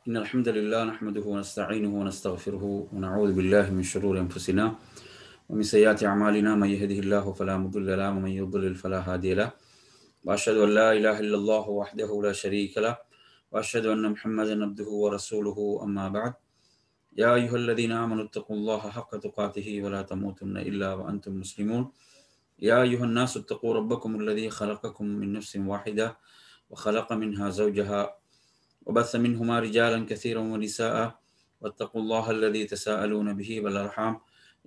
إن الحمد لله نحمده ونستعينه ونستغفره ونعوذ بالله من شرور أنفسنا ومن سيئات أعمالنا من يهده الله فلا مضل له ومن يضلل فلا هادي له وأشهد أن لا إله إلا الله وحده لا شريك له وأشهد أن محمدا عبده ورسوله أما بعد يا أيها الذين آمنوا اتقوا الله حق تقاته ولا تموتن إلا وأنتم مسلمون يا أيها الناس اتقوا ربكم الذي خلقكم من نفس واحدة وخلق منها زوجها وبث منهما رجالا كثيرا ونساء واتقوا الله الذي تساءلون به والأرحام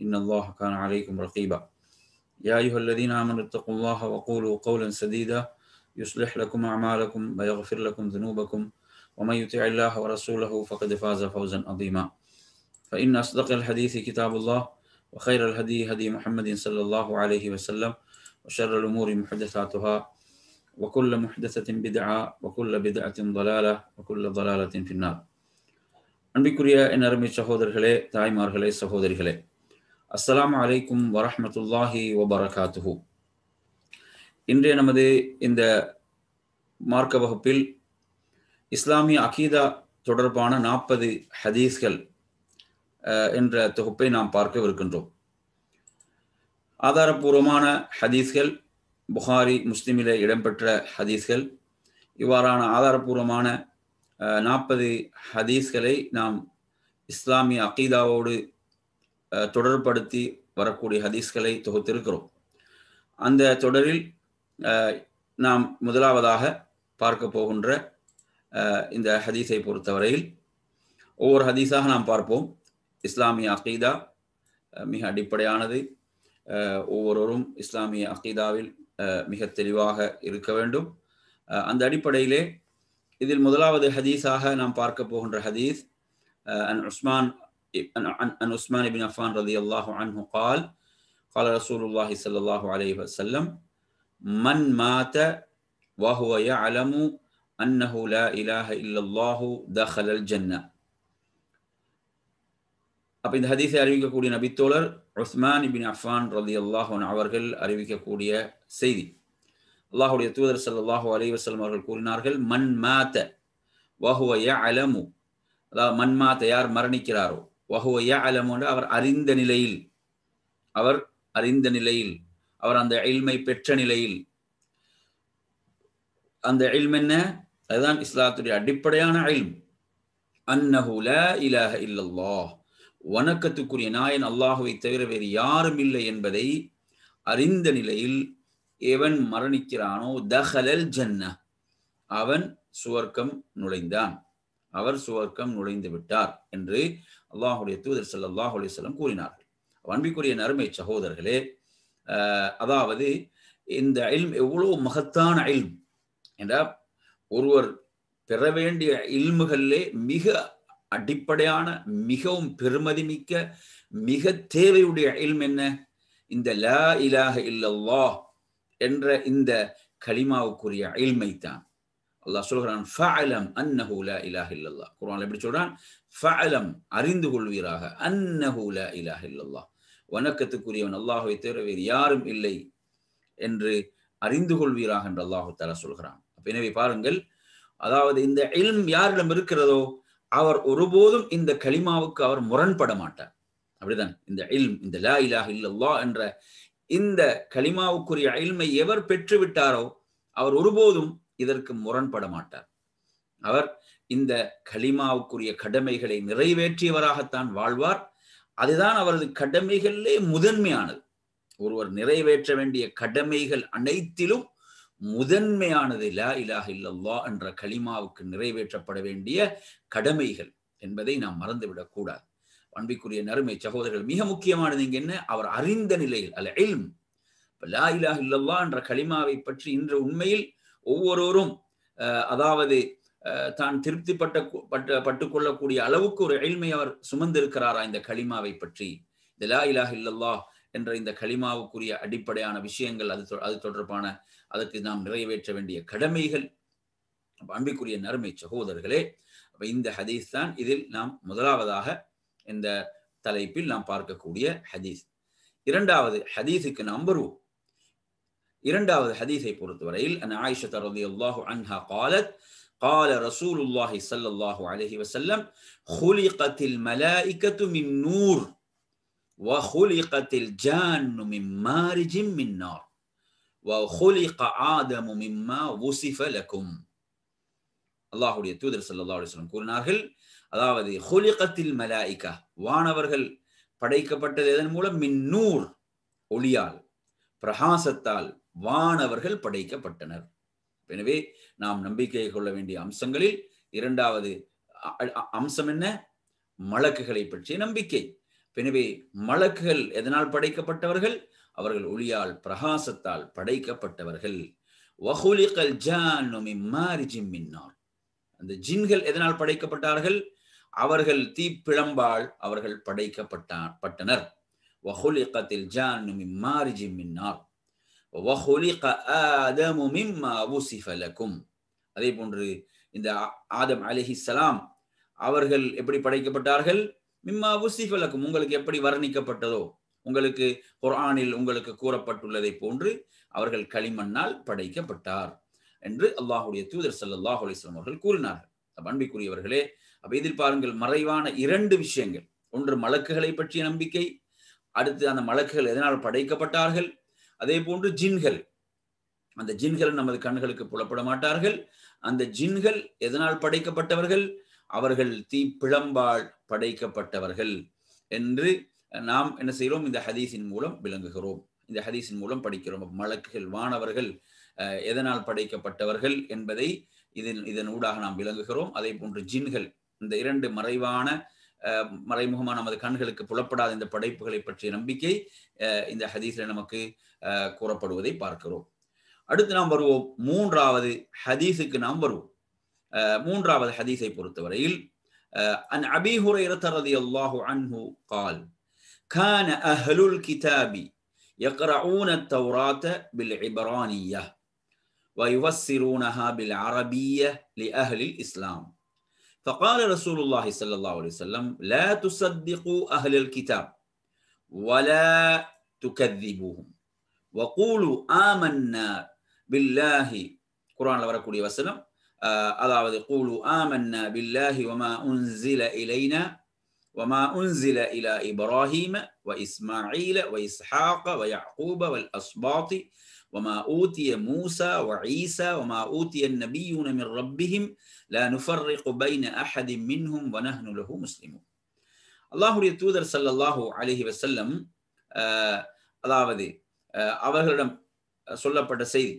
إن الله كان عليكم رقيبا يا أيها الذين آمنوا اتقوا الله وقولوا قولا سديدا يصلح لكم أعمالكم ويغفر لكم ذنوبكم ومن يطع الله ورسوله فقد فاز فوزا عظيما فإن أصدق الحديث كتاب الله وخير الهدي هدي محمد صلى الله عليه وسلم وشر الأمور محدثاتها وكل محدثة بدعة وكل بدعة ضلالة وكل ضلالة في النار. அன்பிற்குரிய என் அருமை சகோதரர்களே, தாய்மார்களே, சகோதரிகளே, அஸ்ஸலாமு அலைக்கும் வரஹ்மத்துல்லாஹி வபரகாத்துஹு. இன்றைய நமது இந்த மார்க்க வகுப்பில் இஸ்லாமிய அகீதா தொடர்பான 40 ஹதீஸ்கள் என்ற தொகுப்பை நாம் பார்க்கவிருக்கின்றோம். ஆதாரபூர்வமான ஹதீஸ்கள், புகாரி முஸ்லிமிலே இடம்பெற்ற ஹதீஸ்கள், இவ்வாறான ஆதாரபூர்வமான 40 ஹதீஸ்களை நாம் இஸ்லாமிய அகீதாவோடு தொடர்படுத்தி வரக்கூடிய ஹதீஸ்களை தொகுத்திருக்கிறோம். அந்த தொடரில் நாம் முதலாவதாக பார்க்க போகின்ற இந்த ஹதீஸை பொறுத்தவரையில் ஒவ்வொரு ஹதீஸாக நாம் பார்ப்போம். இஸ்லாமிய அகீதா மிக அடிப்படையானது. ஒவ்வொருவரும் இஸ்லாமிய அகீதாவில் மிக தெளிவாக இருக்க வேண்டும். அந்த அடிப்படையிலே இதில் முதலாவது ஹதீஸாக நாம் பார்க்க போகின்ற ஹதீஸ் அன் உஸ்மான் இப்னு அஃபான் ரலியல்லாஹு அன்ஹு قال قال رسول الله صلى الله عليه وسلم من مات وهو يعلم أنه لا إله إلا الله دخل الجنة. அப்ப இந்த ஹதீஸை அறிவிக்கக்கூடிய நபித்தோழர் உஸ்மான் இப்னு அஃபான் ரலியல்லாஹு அன்ஹு அவர்கள் அறிவிக்கக்கூடிய செய்தி. அல்லாஹ்வுடைய தூதர் ஸல்லல்லாஹு அலைஹி வஸல்லம் அவர்கள் கூறினார்கள், மன் மாத வஹுவ யஅலமு, அதாவது மன் மாத யார் மரணிக்கிறாரோ, வஹுவ யஅலமு அவர் அறிந்த நிலையில், அவர் அந்த இல்மை பெற்ற நிலையில். அந்த இல்ம் என்ன? அதுதான் இஸ்லாத்துடைய அடிப்படையான இல்ம். அன்னஹு லா இலாஹ இல்லல்லாஹ், வணக்கத்துக்குரிய நாயன் அல்லாஹுவை தவிர வேறு யாரும் இல்லை என்பதை அறிந்த நிலையில் எவன் மரணிக்கிறானோ தஹலல் ஜன்னah, அவன் சுவர்க்கம் நுழைந்தான், அவர் சுவர்க்கம் நுழைந்து விட்டார் என்று அல்லாஹுடைய தூதர் ஸல்லல்லாஹு அலைஹி வஸல்லம் கூறினார்கள். அன்பிற்குரிய நறுமை சகோதரர்களே, அதாவது இந்த இல்ம் எவ்வளவு மகத்தான இல்ம் என்றால், ஒருவர் பெற வேண்டிய இல்முகளிலே மிக அடிப்படையான, மிகவும் பெருமதி மிக்க, மிக தேவையுடைய இல்ம் என்ன? இந்த லா இலாஹ இல்லல்லாஹ் என்ற இந்த கலிமாவுக்குரிய இல்மை தான். அல்லாஹ் சொல்கிறான், ஃபஅலம் அன்னஹு லா இலாஹ இல்லல்லாஹ். குர்ஆன்ல எப்படி சொல்றான்? ஃபஅலம், அறிந்து கொள்வீராக, அன்னஹு லா இலாஹ இல்லல்லாஹ், வணக்கத்துக்குரியவன் அல்லாஹ்வை தவிர வேறு யாரும் இல்லை என்று அறிந்து கொள்வீராக என்று அல்லாஹ் தஆலா சொல்கிறான். எனவே பாருங்கள், அதாவது இந்த இல்ம் யாரிடம் இருக்கிறதோ அவர் ஒருபோதும் இந்த கலிமாவுக்கு அவர் முரண்பட மாட்டார். அப்படிதான் இந்த இல்ம், இந்த லா இலாஹ இல்லல்லாஹ் என்ற இந்த கலிமாவுக்குரிய இல்மை எவர் பெற்றுவிட்டாரோ அவர் ஒருபோதும் இதற்கு முரண்பட மாட்டார். அவர் இந்த கலிமாவுக்குரிய கடமைகளை நிறைவேற்றியவராகத்தான் வாழ்வார். அதுதான் அவரது கடமைகளிலே முதன்மையானது. ஒருவர் நிறைவேற்ற வேண்டிய கடமைகள் அனைத்திலும் முதன்மையானது லா இலாஹ இல்லல்லாஹ் என்ற கலிமாவுக்கு நிறைவேற்றப்பட வேண்டிய கடமைகள் என்பதை நாம் மறந்துவிடக் கூடாது. அன்பிற்குரிய நறுமை சகோதரர்கள், மிக முக்கியமானது இங்க என்ன? அவர் அறிந்த நிலையில் அல் இல்ம். லா இலாஹ இல்லல்லாஹ் என்ற கலிமாவை பற்றி இன்று உண்மையில் ஒவ்வொருவரும் அதாவது தான் பட்டுக் கொள்ளக்கூடிய அளவுக்கு ஒரு இல்மை அவர் சுமந்திருக்கிறாரா இந்த கலிமாவை பற்றி? இந்த லா இலாஹ இல்லல்லாஹ் என்ற இந்த கலிமாவுக்குரிய அடிப்படையான விஷயங்கள், அது தொடர்பான அதற்கு நாம் நிறைவேற்ற வேண்டிய கடமைகள். அன்பிற்குரிய நறுமை சகோதரர்களே, இந்த ஹதீஸ் தான் இதில் நாம் முதலாவதாக இந்த தலைப்பில் நாம் பார்க்கக்கூடிய ஹதீஸ். இரண்டாவது ஹதீஸுக்கு நாம் வருவோம். இரண்டாவது ஹதீஸை பொறுத்தவரையில் அன் ஆயிஷா ரலியல்லாஹு அன்ஹா قالت قال رسول الله صلى الله عليه وسلم خلقت الملائكة من نور وخلقت الجان من مارج من نار وخلق آدم مما وصف لكم. அல்லாஹ்வுடைய தூதர் ஸல்லல்லாஹு அலைஹி வஸல்லம் கூறினார்கள், அதாவது ஹுலிகத்தில் மலாயிகா, வானவர்கள் படைக்கப்பட்டது எதன் மூலம்? மின் நூர், ஒளியால், பிரகாசத்தால் வானவர்கள் படைக்கப்பட்டனர். எனவே நாம் நம்பிக்கை கொள்ள வேண்டிய அம்சங்களில் இரண்டாவது அம்சம் என்ன? மலக்குகளை பற்றிய நம்பிக்கை. எனவே மலக்குகள் எதனால் படைக்கப்பட்டவர்கள்? அவர்கள் ஒளியால், பிரகாசத்தால் படைக்கப்பட்டவர்கள். வஹுலிகல் ஜான்னு மின் மாரிஜின் மின் நார், அந்த ஜின்கள் எதனால் படைக்கப்பட்டார்கள்? அவர்கள் தீப்பிழம்பால் அவர்கள் படைக்கப்பட்டனர். வஹுலிகத்தில் ஜான்னு மின் மாரிஜின் மின் நார் வஹுலிக ஆதமு மிம்மா உஸிஃப லகும். அதே போன்று இந்த ஆதம் அலைஹிஸ்ஸலாம் அவர்கள் எப்படி படைக்கப்பட்டார்கள்? மிம்மா உஸிஃப லகும், உங்களுக்கு எப்படி வர்ணிக்கப்பட்டதோ, உங்களுக்கு குர்ஆனில் உங்களுக்கு கூறப்பட்டுள்ளதை போன்று அவர்கள் களிமண்ணால் படைக்கப்பட்டார் என்று அல்லாஹ்வுடைய தூதர் ஸல்லல்லாஹு அலைஹி வஸல்லம் அவர்கள் கூறினார்கள். அன்பிற்குரியவர்களே, அப்ப இதில் பாருங்கள், மறைவான இரண்டு விஷயங்கள். ஒன்று மலக்குகளை பற்றிய நம்பிக்கை, அடுத்து அந்த மலக்குகள் எதனால் படைக்கப்பட்டார்கள், அதே போன்று ஜின்கள். அந்த ஜின்கள் நமது கண்களுக்கு புலப்பட மாட்டார்கள். அந்த ஜின்கள் எதனால் படைக்கப்பட்டவர்கள்? அவர்கள் தீப்பிழம்பால் படைக்கப்பட்டவர்கள் என்று நாம் என்ன செய்கிறோம்? இந்த ஹதீஸின் மூலம் விளங்குகிறோம், இந்த ஹதீஸின் மூலம் படிக்கிறோம். மலக்குகள், வானவர்கள் எதனால் படைக்கப்பட்டவர்கள் என்பதை இதன் ஊடாக நாம் விளங்குகிறோம். அதே போன்று ஜின்கள், இந்த இரண்டு மறைமுகமான நமது கண்களுக்கு புலப்படாத இந்த படைப்புகளை பற்றிய நம்பிக்கை இந்த ஹதீஸில் நமக்கு கூறப்படுவதை பார்க்கிறோம். அடுத்து நாம் வருவோம் மூன்றாவது ஹதீஸுக்கு. நாம் வருவோம் மூன்றாவது ஹதீஸை பொறுத்தவரையில் அன் அபீ ஹுரைரத ரலியல்லாஹு அன்ஹு قال كان أهل الكتاب يقرؤون التوراة بالعبرانية ويفسرونها بالعربية لأهل الإسلام فقال رسول الله صلى الله عليه وسلم لا تصدقوا أهل الكتاب ولا تكذبوهم وقولوا آمنا بالله. குர்ஆன்ல வரக்கூடிய வசனம், அதாவது قولوا آمنا بالله وما أنزل إلينا وما أنزل إلى إبراهيم وإسماعيل وإسحاق ويعقوب والأسباط وما أوتي موسى وعيسى وما أوتي النبيون من ربهم لا نفرق بين أحد منهم ونحن له مسلمون. அல்லாஹ்வுடைய தூதர் ஸல்லல்லாஹு அலைஹி வஸல்லம் அதாவது அவர்களிடம் சொல்லப்பட்ட செய்தி,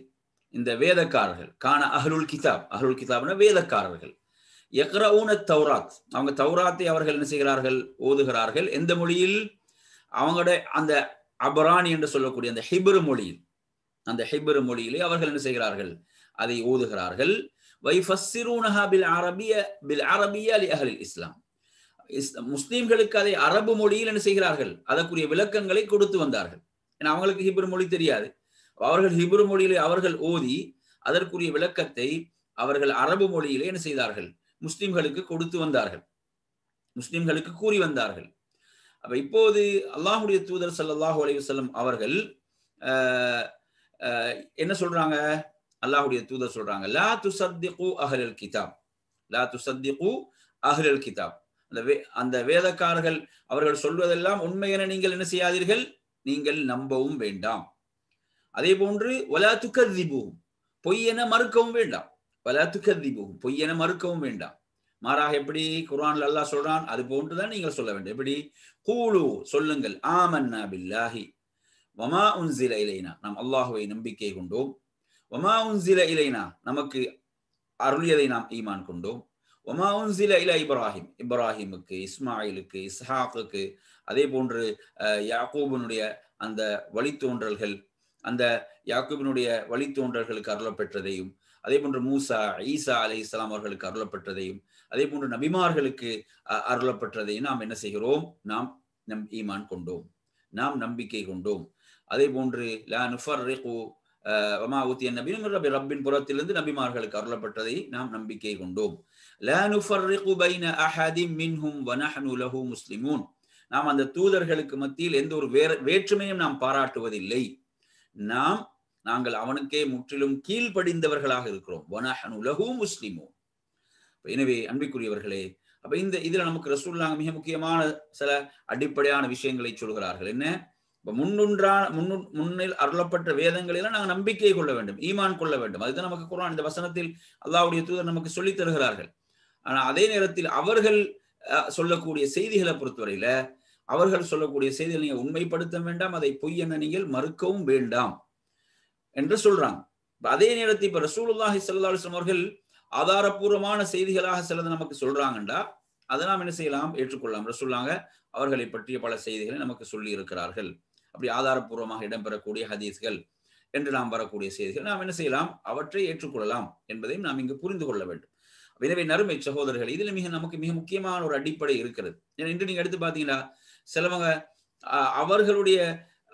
இந்த வேதக்காரர்கள், கான அஹ்லுல் கிதாப், அஹ்லுல் கிதாப்னா வேதக்காரர்கள், யக்ரஊன தௌராத், அவங்க தௌராத்தை அவர்கள் என்ன செய்கிறார்கள்? ஓதுகிறார்கள். எந்த மொழியில்? அவங்களுடைய அந்த அபரானி என்று சொல்லக்கூடிய அந்த ஹிப்ரு மொழியில், அந்த ஹிப்ரு மொழியிலே அவர்கள் என்ன செய்கிறார்கள்? அதை ஓதுகிறார்கள். வைஃபஸ்ஸிரூனஹா பில் அரபிய்ய லி அஹ்லில் இஸ்லாம், முஸ்லிம்களுக்கு அதை அரபு மொழியில் என்ன செய்கிறார்கள்? அதற்குரிய விளக்கங்களை கொடுத்து வந்தார்கள். ஏன்னா அவங்களுக்கு ஹிப்ரு மொழி தெரியாது. அவர்கள் ஹிப்ரு மொழியிலே அவர்கள் ஓதி அதற்குரிய விளக்கத்தை அவர்கள் அரபு மொழியிலே என்ன செய்தார்கள்? முஸ்லிம்களுக்கு கொடுத்து வந்தார்கள், முஸ்லிம்களுக்கு கூறி வந்தார்கள். அப்ப இப்போது அல்லாஹ்வுடைய தூதர் ஸல்லல்லாஹு அலைஹி வஸல்லம் அவர்கள் என்ன சொல்றாங்க? அல்லாஹ்வுடைய தூதர் சொல்றாங்க, லா துஸத்திகு அஹ்லல் கிதாப், லா துஸத்திகு அஹ்லல் கிதாப், அந்த வேதக்காரர்கள் அவர்கள் சொல்வதெல்லாம் உண்மை என நீங்கள் என்ன செய்யாதீர்கள்? நீங்கள் நம்பவும் வேண்டாம். அதே போன்று வலா துகذிபூஹும், பொய் என மறுக்கவும் வேண்டாம். வலா துகذிபூஹும், பொய் என மறுக்கவும் வேண்டாம். மாறாக எப்படி குர்ஆன்ல அல்லாஹ் சொல்றான், அது போன்றுதான் நீங்கள் சொல்ல வேண்டும். எப்படி? கூலு, சொல்லுங்கள், ஆமன்னா பில்லாஹி வமா உன்சில இலைனா, நாம் அல்லாஹ்வை நம்பிக்கை கொண்டோம். வமா உன்சில இலைனா, நமக்கு அருளியதை நாம் ஈமான் கொண்டோம். வமா உன்சில இலா இப்ராஹிம், இப்ராஹிமுக்கு, இஸ்மாயிலுக்கு, இஸ்ஹாக்குக்கு, அதே போன்று யாக்கூபினுடைய அந்த வழித்தோன்றல்கள், அந்த யாக்கூபினுடைய வழித்தோன்றல்களுக்கு அருளப்பெற்றதையும், அதே போன்று மூசா, ஈசா அலைஹிஸ்ஸலாம் அவர்களுக்கு அருளப்பெற்றதையும், அதே போன்று நபிமார்களுக்கு அருளப்பெற்றதையும் நாம் என்ன செய்கிறோம்? நாம் ஈமான் கொண்டோம், நாம் நம்பிக்கை கொண்டோம். அதே போன்று லா நுஃபர்ரிகு வமா ஊத்திய நபியும் ரப்பின் புறத்திலிருந்து நபிமார்களுக்கு அருளப்பட்டதை நாம் நம்பிக்கை கொண்டோம். லா நுஃபர்ரிகு பைன அஹதின் மின்ஹும் வனஹ்னு லஹு முஸ்லிமூன், நாம் அந்த தூதர்களுக்கு மத்தியில் எந்த ஒரு வேற்றுமையும் நாம் பாராட்டுவதில்லை. நாங்கள் அவனுக்கே முற்றிலும் கீழ்ப்படிந்தவர்களாக இருக்கிறோம். வனஹ்னு லஹு முஸ்லிமூன், எனவே அன்பிற்குரியவர்களே, அப்ப இதுல நமக்கு ரசூலுல்லாஹ் மிக முக்கியமான சில அடிப்படையான விஷயங்களை சொல்கிறார்கள். என்ன? இப்ப முன்னில் அருளப்பட்ட வேதங்களெல்லாம் நாங்கள் நம்பிக்கை கொள்ள வேண்டும், ஈமான் கொள்ள வேண்டும். அதுதான் நமக்கு குர்ஆன் இந்த வசனத்தில் அல்லாஹ்வுடைய தூதர் நமக்கு சொல்லித் தருகிறார்கள். ஆனா அதே நேரத்தில் அவர்கள் சொல்லக்கூடிய செய்திகளை பொறுத்தவரையில அவர்கள் சொல்லக்கூடிய செய்திகளை நீங்க உண்மைப்படுத்த வேண்டாம், அதை பொய் என நீங்கள் மறுக்கவும் வேண்டாம் என்று சொல்றாங்க. அதே நேரத்தில் இப்ப ரசூலுல்லாஹி ஸல்லல்லாஹு அலைஹி வஸல்லம் அவர்கள் ஆதாரபூர்வமான செய்திகளாக சிலது நமக்கு சொல்றாங்கண்டா அதை நாம் என்ன செய்யலாம், ஏற்றுக்கொள்ளலாம். ரசூலுல்லாஹ் அவர்களை பற்றிய பல செய்திகளை நமக்கு சொல்லி இருக்கிறார்கள். அப்படி ஆதாரபூர்வமாக இடம்பெறக்கூடிய ஹதீஸ்கள் என்று நாம் வரக்கூடிய செய்திகள் நாம் என்ன செய்யலாம், அவற்றை ஏற்றுக்கொள்ளலாம் என்பதையும் நாம் இங்கு புரிந்து கொள்ள வேண்டும். எனவே நறுமை சகோதரர்கள், இதுல நமக்கு மிக முக்கியமான ஒரு அடிப்படை இருக்கிறது. ஏன்னா இன்று நீங்க எடுத்து பாத்தீங்கன்னா சிலவங்க அவர்களுடைய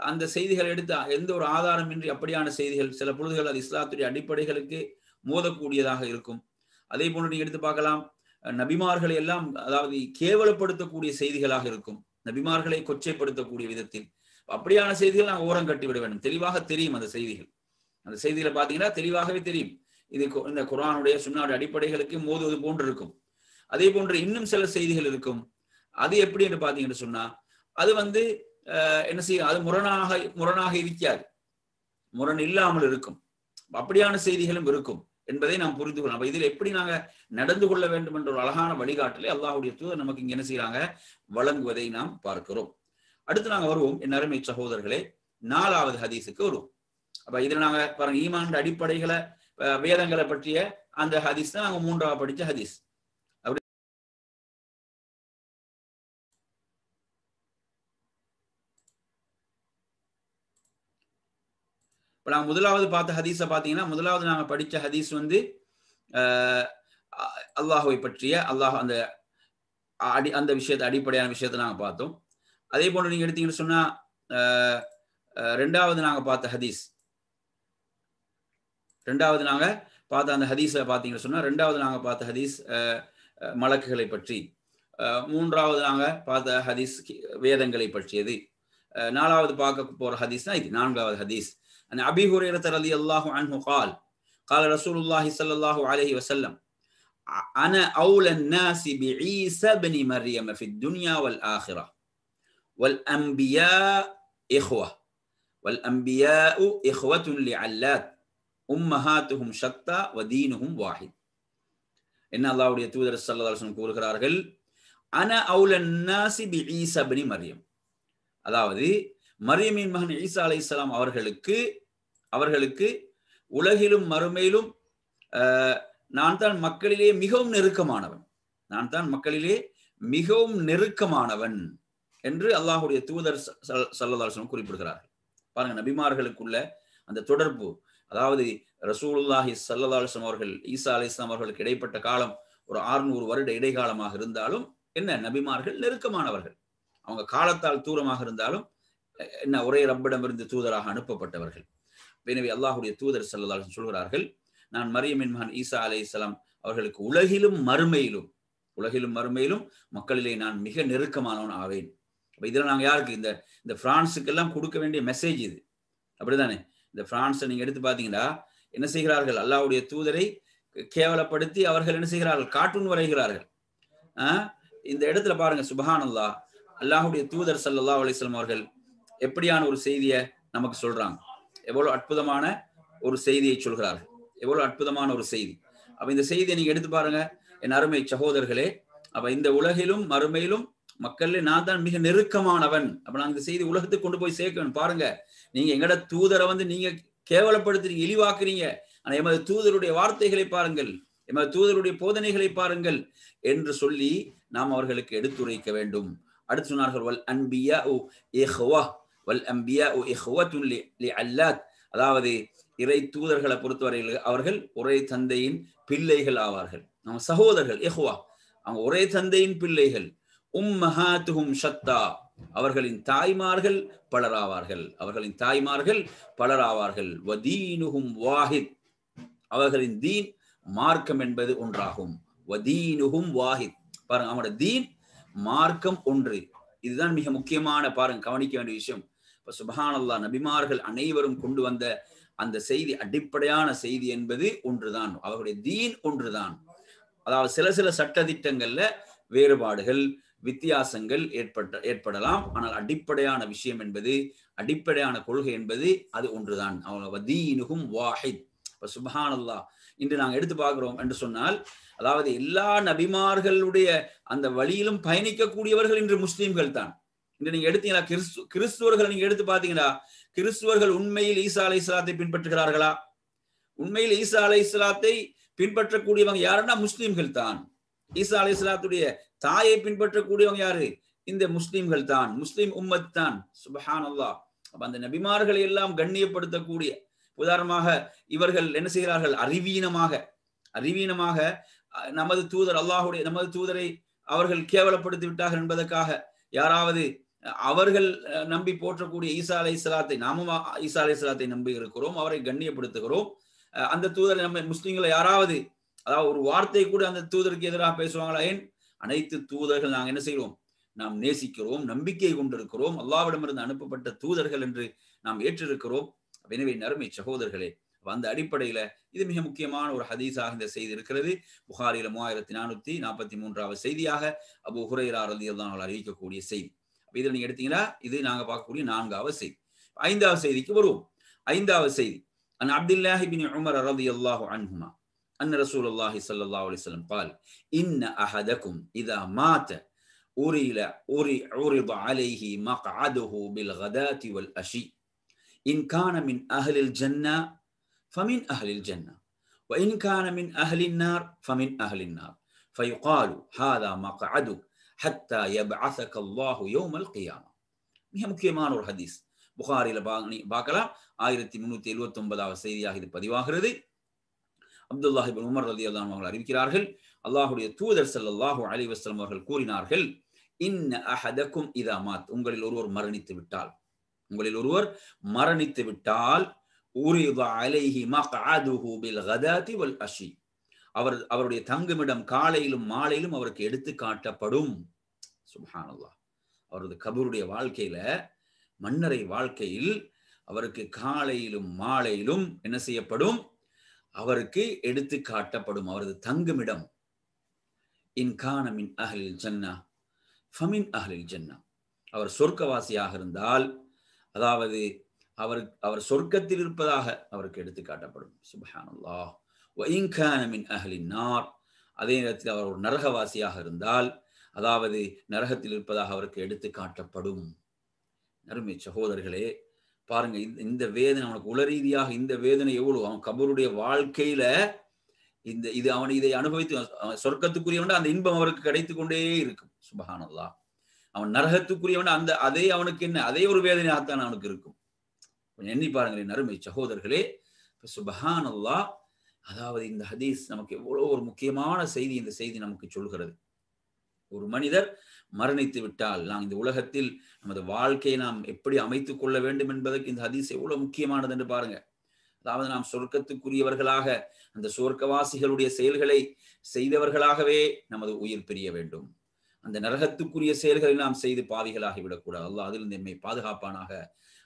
அந்த செய்திகளை எடுத்து எந்த ஒரு ஆதாரமின்றி அப்படியான செய்திகள் சில பொழுதுகள் அது இஸ்லாத்துடைய அடிப்படைகளுக்கு மோதக்கூடியதாக இருக்கும். அதே போன்று நீங்க எடுத்து பார்க்கலாம், நபிமார்களை எல்லாம் அதாவது கேவலப்படுத்தக்கூடிய செய்திகளாக இருக்கும், நபிமார்களை கொச்சைப்படுத்தக்கூடிய விதத்தில். அப்படியான செய்திகள் நாங்கள் ஓரம் கட்டி விட வேண்டும். தெளிவாக தெரியும் அந்த செய்திகளை பார்த்தீங்கன்னா தெளிவாகவே தெரியும், இது இந்த குர்ஆனுடைய சுன்னாவுடைய அடிப்படைகளுக்கு மோதுவது போன்று இருக்கும். அதே போன்று இன்னும் சில செய்திகள் இருக்கும், அது எப்படி என்று பார்த்தீங்கன்னு சொன்னா அது என்ன செய்யும், அது முரணாக இருக்காது, முரண் இல்லாமல் இருக்கும். அப்படியான செய்திகளும் இருக்கும் என்பதை நாம் புரிந்து கொள்ளலாம். அப்ப இதில் எப்படி நாங்க நடந்து கொள்ள வேண்டும் என்ற ஒரு அழகான வழிகாட்டலை அல்லாஹ்வுடைய தூதர் நமக்கு இங்க என்ன செய்யறாங்க, வழங்குவதை நாம் பார்க்கிறோம். அடுத்து நாங்க வருவோம் என் அருமை சகோதரர்களே, 4வது ஹதீஸுக்கு வருவோம். அப்ப இதுல நாங்க பாருங்க, ஈமான் அடிப்படைகளை வேதங்களை பற்றிய அந்த ஹதீஸ் தான் நாங்க 3வது படிச்ச ஹதீஸ். இப்ப நாங்க முதலாவது பார்த்த ஹதீஸ பாத்தீங்கன்னா, முதலாவது நாங்க படிச்ச ஹதீஸ் அல்லாஹுவை பற்றிய அந்த விஷயத்தை அடிப்படையான விஷயத்தை நாங்க பார்த்தோம். அதே போன்று நீங்க எடுத்தீங்கன்னு சொன்னா 2வது நாங்க பார்த்த ஹதீஸ், 2வது நாங்க பார்த்த அந்த ஹதீஸை பார்த்தீங்கன்னு சொன்னா 2வது நாங்க பார்த்த ஹதீஸ் மலக்குகளை பற்றி, 3வது நாங்க பார்த்த ஹதீஸ் வேதங்களை பற்றியது, 4வது பார்க்க போற ஹதீஸ் தான் இது 4வது ஹதீஸ். عن أبي هريرة رضي الله عنه قال قال رسول الله صلى الله عليه وسلم أنا أولى الناس بعيسى بن مريم في الدنيا والآخرة والأنبياء إخوة لعلات أمهاتهم شتى ودينهم واحد. إن الله يتوذر صلى الله عليه وسلم கூறுகிறார்கள், أنا أولى الناس بعيسى بن مريم, அதாவது மரியமின் மகன் ஈசா அலைஹிஸ்ஸலாம் அவர்களுக்கு உலகிலும் மறுமையிலும் நான் தான் மக்களிலே மிகவும் நெருக்கமானவன் என்று அல்லாஹ்வுடைய தூதர் ஸல்லல்லாஹு அலைஹி வஸல்லம் குறிப்பிடுகிறார்கள். பாருங்க, நபிமார்களுக்குள்ள அந்த தொடர்பு, அதாவது ரசூலுல்லாஹி ஸல்லல்லாஹு அலைஹி வஸல்லம் அவர்கள் ஈசா அலைஹிஸ்ஸலாம் அவர்களுக்கு இடைப்பட்ட காலம் ஒரு 600 வருட இடைக்காலமாக இருந்தாலும் என்ன, நபிமார்கள் நெருக்கமானவர்கள். அவங்க காலத்தால் தூரமாக இருந்தாலும் என்ன, ஒரே ரப்பிடமிருந்து தூதராக அனுப்பப்பட்டவர்கள். எனவே அல்லாஹ்வுடைய தூதர் ஸல்லல்லாஹு அலைஹி வஸல்லம் சொல்கிறார்கள், நான் மரியமின் மகன் ஈசா அலைஹிஸ்ஸலாம் அவர்களுக்கு உலகிலும் மறுமையிலும் மக்களிலே நான் மிக நெருக்கமானவன் ஆவேன். அப்ப இதெல்லாம் நாங்க யாருக்கு, இந்த பிரான்ஸுக்கு எல்லாம் கொடுக்க வேண்டிய மெசேஜ் இது, அப்படிதானே? இந்த பிரான்ஸை நீங்க எடுத்து பாத்தீங்கன்னா என்ன செய்கிறார்கள், அல்லாஹ்வுடைய தூதரை கேவலப்படுத்தி அவர்கள் என்ன செய்கிறார்கள், கார்ட்டூன் வரைகிறார்கள். இந்த இடத்துல பாருங்க, சுப்ஹானல்லாஹ், அல்லாஹ்வுடைய தூதர் ஸல்லல்லாஹு அலைஹி வஸல்லம் அவர்கள் எப்படியான ஒரு செய்தியை நமக்கு சொல்றாங்க, எவ்வளவு அற்புதமான ஒரு செய்தியை சொல்கிறார்கள், எவ்வளவு அற்புதமான ஒரு செய்தி. அப்ப இந்த செய்தியை நீங்க எடுத்து பாருங்க என் அருமை சகோதரர்களே. அப்ப இந்த உலகிலும் மறுமையிலும் மக்கள்ல நான் தான் மிக நெருக்கமானவன். அப்ப நாங்க இந்த செய்தி உலகத்துக்கு கொண்டு போய் சேர்க்கணும். பாருங்க, நீங்க எங்கட தூதரை நீங்க கேவலப்படுத்துறீங்க, இழிவாக்குறீங்க, ஆனா எமது தூதருடைய வார்த்தைகளை பாருங்கள், எமது தூதருடைய போதனைகளை பாருங்கள் என்று சொல்லி நாம் அவர்களுக்கு எடுத்துரைக்க வேண்டும். அடுத்து சொன்னார்கள், வல் அன்பியாஉ இஹ்வத்துன் லிஅல்லாத், அதாவது இறை தூதர்களை பொறுத்தவரையில் அவர்கள் ஒரே தந்தையின் பிள்ளைகள் ஆவார்கள். நம்ம சகோதரர்கள், இஹ்வா, அவங்க ஒரே தந்தையின் பிள்ளைகள். உம்மஹாத்துஹும் ஷத்தா, அவர்களின் தாய்மார்கள் பலராவார்கள். வதீனுஹும் வாஹித், அவர்களின் தீன் மார்க்கம் என்பது ஒன்றாகும். வதீனுஹும் வாஹித், பாருங்க, அவங்களோட தீன் மார்க்கம் ஒன்று. இதுதான் மிக முக்கியமான, பாருங்க, கவனிக்க வேண்டிய விஷயம். இப்ப சுப்ஹானல்லாஹ், நபிமார்கள் அனைவரும் கொண்டு வந்த அந்த செய்தி, அடிப்படையான செய்தி என்பது ஒன்றுதான், அவர்களுடைய தீன் ஒன்றுதான். அதாவது சில சில சட்டதிட்டங்கள்ல வேறுபாடுகள் வித்தியாசங்கள் ஏற்படலாம். ஆனால் அடிப்படையான விஷயம் என்பது, அடிப்படையான கொள்கை என்பது அது ஒன்றுதான். வதீனுஹும் வாஹித். இப்ப சுப்ஹானல்லாஹ், இன்று நாங்கள் எடுத்து பார்க்கிறோம் என்று சொன்னால், அதாவது எல்லா நபிமார்களுடைய அந்த வழியிலும் பயணிக்கக்கூடியவர்கள் இன்று முஸ்லீம்கள் தான். இன்று நீங்க எடுத்தீங்களா, கிறிஸ்துவர்கள் நீங்க எடுத்து பார்த்தீங்களா, கிறிஸ்துவர்கள் உண்மையில் ஈசா அலைஹிஸ்ஸலாத்தை பின்பற்றுகிறார்களா? உண்மையில் ஈசா அலைஹிஸ்ஸலாத்தை பின்பற்றக்கூடியவங்க யாருன்னா முஸ்லீம்கள் தான். ஈசா அலைஹிஸ்ஸலாத்துடைய தாயை பின்பற்றக்கூடியவங்க யாரு? இந்த முஸ்லீம்கள் தான், முஸ்லீம் உம்மத் தான். சுப்ஹானல்லாஹ். அப்ப அந்த நபிமார்களை எல்லாம் கண்ணியப்படுத்தக்கூடிய, உதாரணமாக இவர்கள் என்ன செய்கிறார்கள்? அறிவீனமாக நமது தூதர் அல்லாஹுடைய நமது தூதரை அவர்கள் கேவலப்படுத்தி விட்டார்கள் என்பதற்காக யாராவது அவர்கள் நம்பி போற்றக்கூடிய ஈசா அலைஹிஸ்ஸலாத்தை, நாமும் ஈசா அலைஹிஸ்ஸலாத்தை நம்பி இருக்கிறோம், அவரை கண்ணியப்படுத்துகிறோம். அந்த தூதரை நம்ம முஸ்லீம்களை யாராவது, அதாவது ஒரு வார்த்தை கூட அந்த தூதருக்கு எதிராக பேசுவாங்களா? ஏன்? அனைத்து தூதர்கள் நாங்கள் என்ன செய்கிறோம்? நாம் நேசிக்கிறோம், நம்பிக்கை கொண்டிருக்கிறோம், அல்லாஹ்விடமிருந்து அனுப்பப்பட்ட தூதர்கள் என்று நாம் ஏற்றிருக்கிறோம். எனவே நறுமை சகோதரர்களே, அந்த அடிப்படையில இது மிக முக்கியமான ஒரு ஹதீஸாக இந்த செய்தி இருக்கிறது. புகாரில 3443வது செய்தியாக அபூ ஹுரைரா ரலியல்லாஹு அன்ஹு அறிவிக்கக்கூடிய செய்தி. இதில் நீங்க எடுத்தீங்கன்னா இது நாங்க பார்க்கக்கூடிய 4வது செய்தி. 5வது செய்திக்கு வருவோம். 5வது செய்தி, அன் அப்துல்லாஹ் இப்னு உமர் ரலியல்லாஹு அன்ஹுமா அன் ரசூலுல்லாஹி ஸல்லல்லாஹு அலைஹி வஸல்லம் قال ان احدكم اذا مات عرض عليه مقعده بالغداة والعشي ان كان من اهل الجنة فمن اهل الجنة وان كان من اهل النار فمن اهل النار فيقال هذا مقعدك حتى يبعثك الله يوم القيامة. மிக முக்கியமான ஒரு ஹதீஸ். புகாரில பார்க்கலாம். 1379வது செய்தியாக இது பதிவாகிறது. அப்துல்லாஹ் இப்னு உமர் ரலியல்லாஹு அன்ஹு அவர்கள் அறிவிக்கிறார்கள், அல்லாஹ்வுடைய தூதர் ஸல்லல்லாஹு அலைஹி வஸல்லம் அவர்கள் கூறினார்கள், இன்ன அஹதக்கும் இதா மாத், உங்களில் ஒருவர் மரணித்து விட்டால் உரித அலைஹி மக்அதுஹு பில் கதாதி வல் அஷி, அவருடைய தங்குமிடம் காலையிலும் மாலையிலும் அவருக்கு எடுத்து காட்டப்படும். சுப்ஹானல்லாஹ். அவரது கபருடைய வாழ்க்கையில, மன்னரை வாழ்க்கையில் அவருக்கு காலையிலும் மாலையிலும் என்ன செய்யப்படும்? அவருக்கு எடுத்து காட்டப்படும் அவரது தங்குமிடம். இன் கான மின் அஹ்லில் ஜன்னா ஃபமின் அஹ்லில் ஜன்னா, அவர் சொர்க்கவாசியாக இருந்தால், அதாவது அவர் சொர்க்கத்தில் இருப்பதாக அவருக்கு எடுத்து காட்டப்படும். சுப்ஹானல்லாஹ். வ இன் கான மின் அஹ்லின் நார், அதே நேரத்தில் அவர் ஒரு நரகவாசியாக இருந்தால், அதாவது நரகத்தில் இருப்பதாக அவருக்கு எடுத்து காட்டப்படும். அருமை சகோதரர்களே, பாருங்க, இந்த வேதனை அவனுக்கு உளரீதியாக இந்த வேதனை எவ்வளவு, அவன் கபருடைய வாழ்க்கையில இது அவன் இதை அனுபவித்து சொர்க்கத்துக்குரியவன் அந்த இன்பம் அவருக்கு கிடைத்து கொண்டே இருக்கும். சுப்ஹானல்லாஹ். அவன் நரகத்துக்குரியவன் அதே அவனுக்கு என்ன, அதே ஒரு வேதனையாகத்தான் அவனுக்கு இருக்கும். எண்ணி பாருங்களேன் அருமை சகோதரர்களே. சுப்ஹானல்லாஹ். அதாவது இந்த ஹதீஸ் நமக்கு எவ்வளவு ஒரு முக்கியமான செய்தி இந்த செய்தி நமக்கு சொல்கிறது. ஒரு மனிதர் மரணித்து விட்டால் நாம் இந்த உலகத்தில் நமது வாழ்க்கையை நாம் எப்படி அமைத்துக் கொள்ள வேண்டும் என்பதற்கு இந்த ஹதீஸ் எவ்வளவு முக்கியமானது என்று பாருங்க. அதாவது நாம் சொர்க்கத்துக்குரியவர்களாக, அந்த சொர்க்கவாசிகளுடைய செயல்களை செய்தவர்களாகவே நமது உயிர் பிரிய வேண்டும். அந்த நரகத்துக்குரிய செயல்களை நாம் செய்து பாவிகளாகி விடக்கூடாது. அல்லாஹ் அதிலிருந்து நம்மை பாதுகாப்பானாக.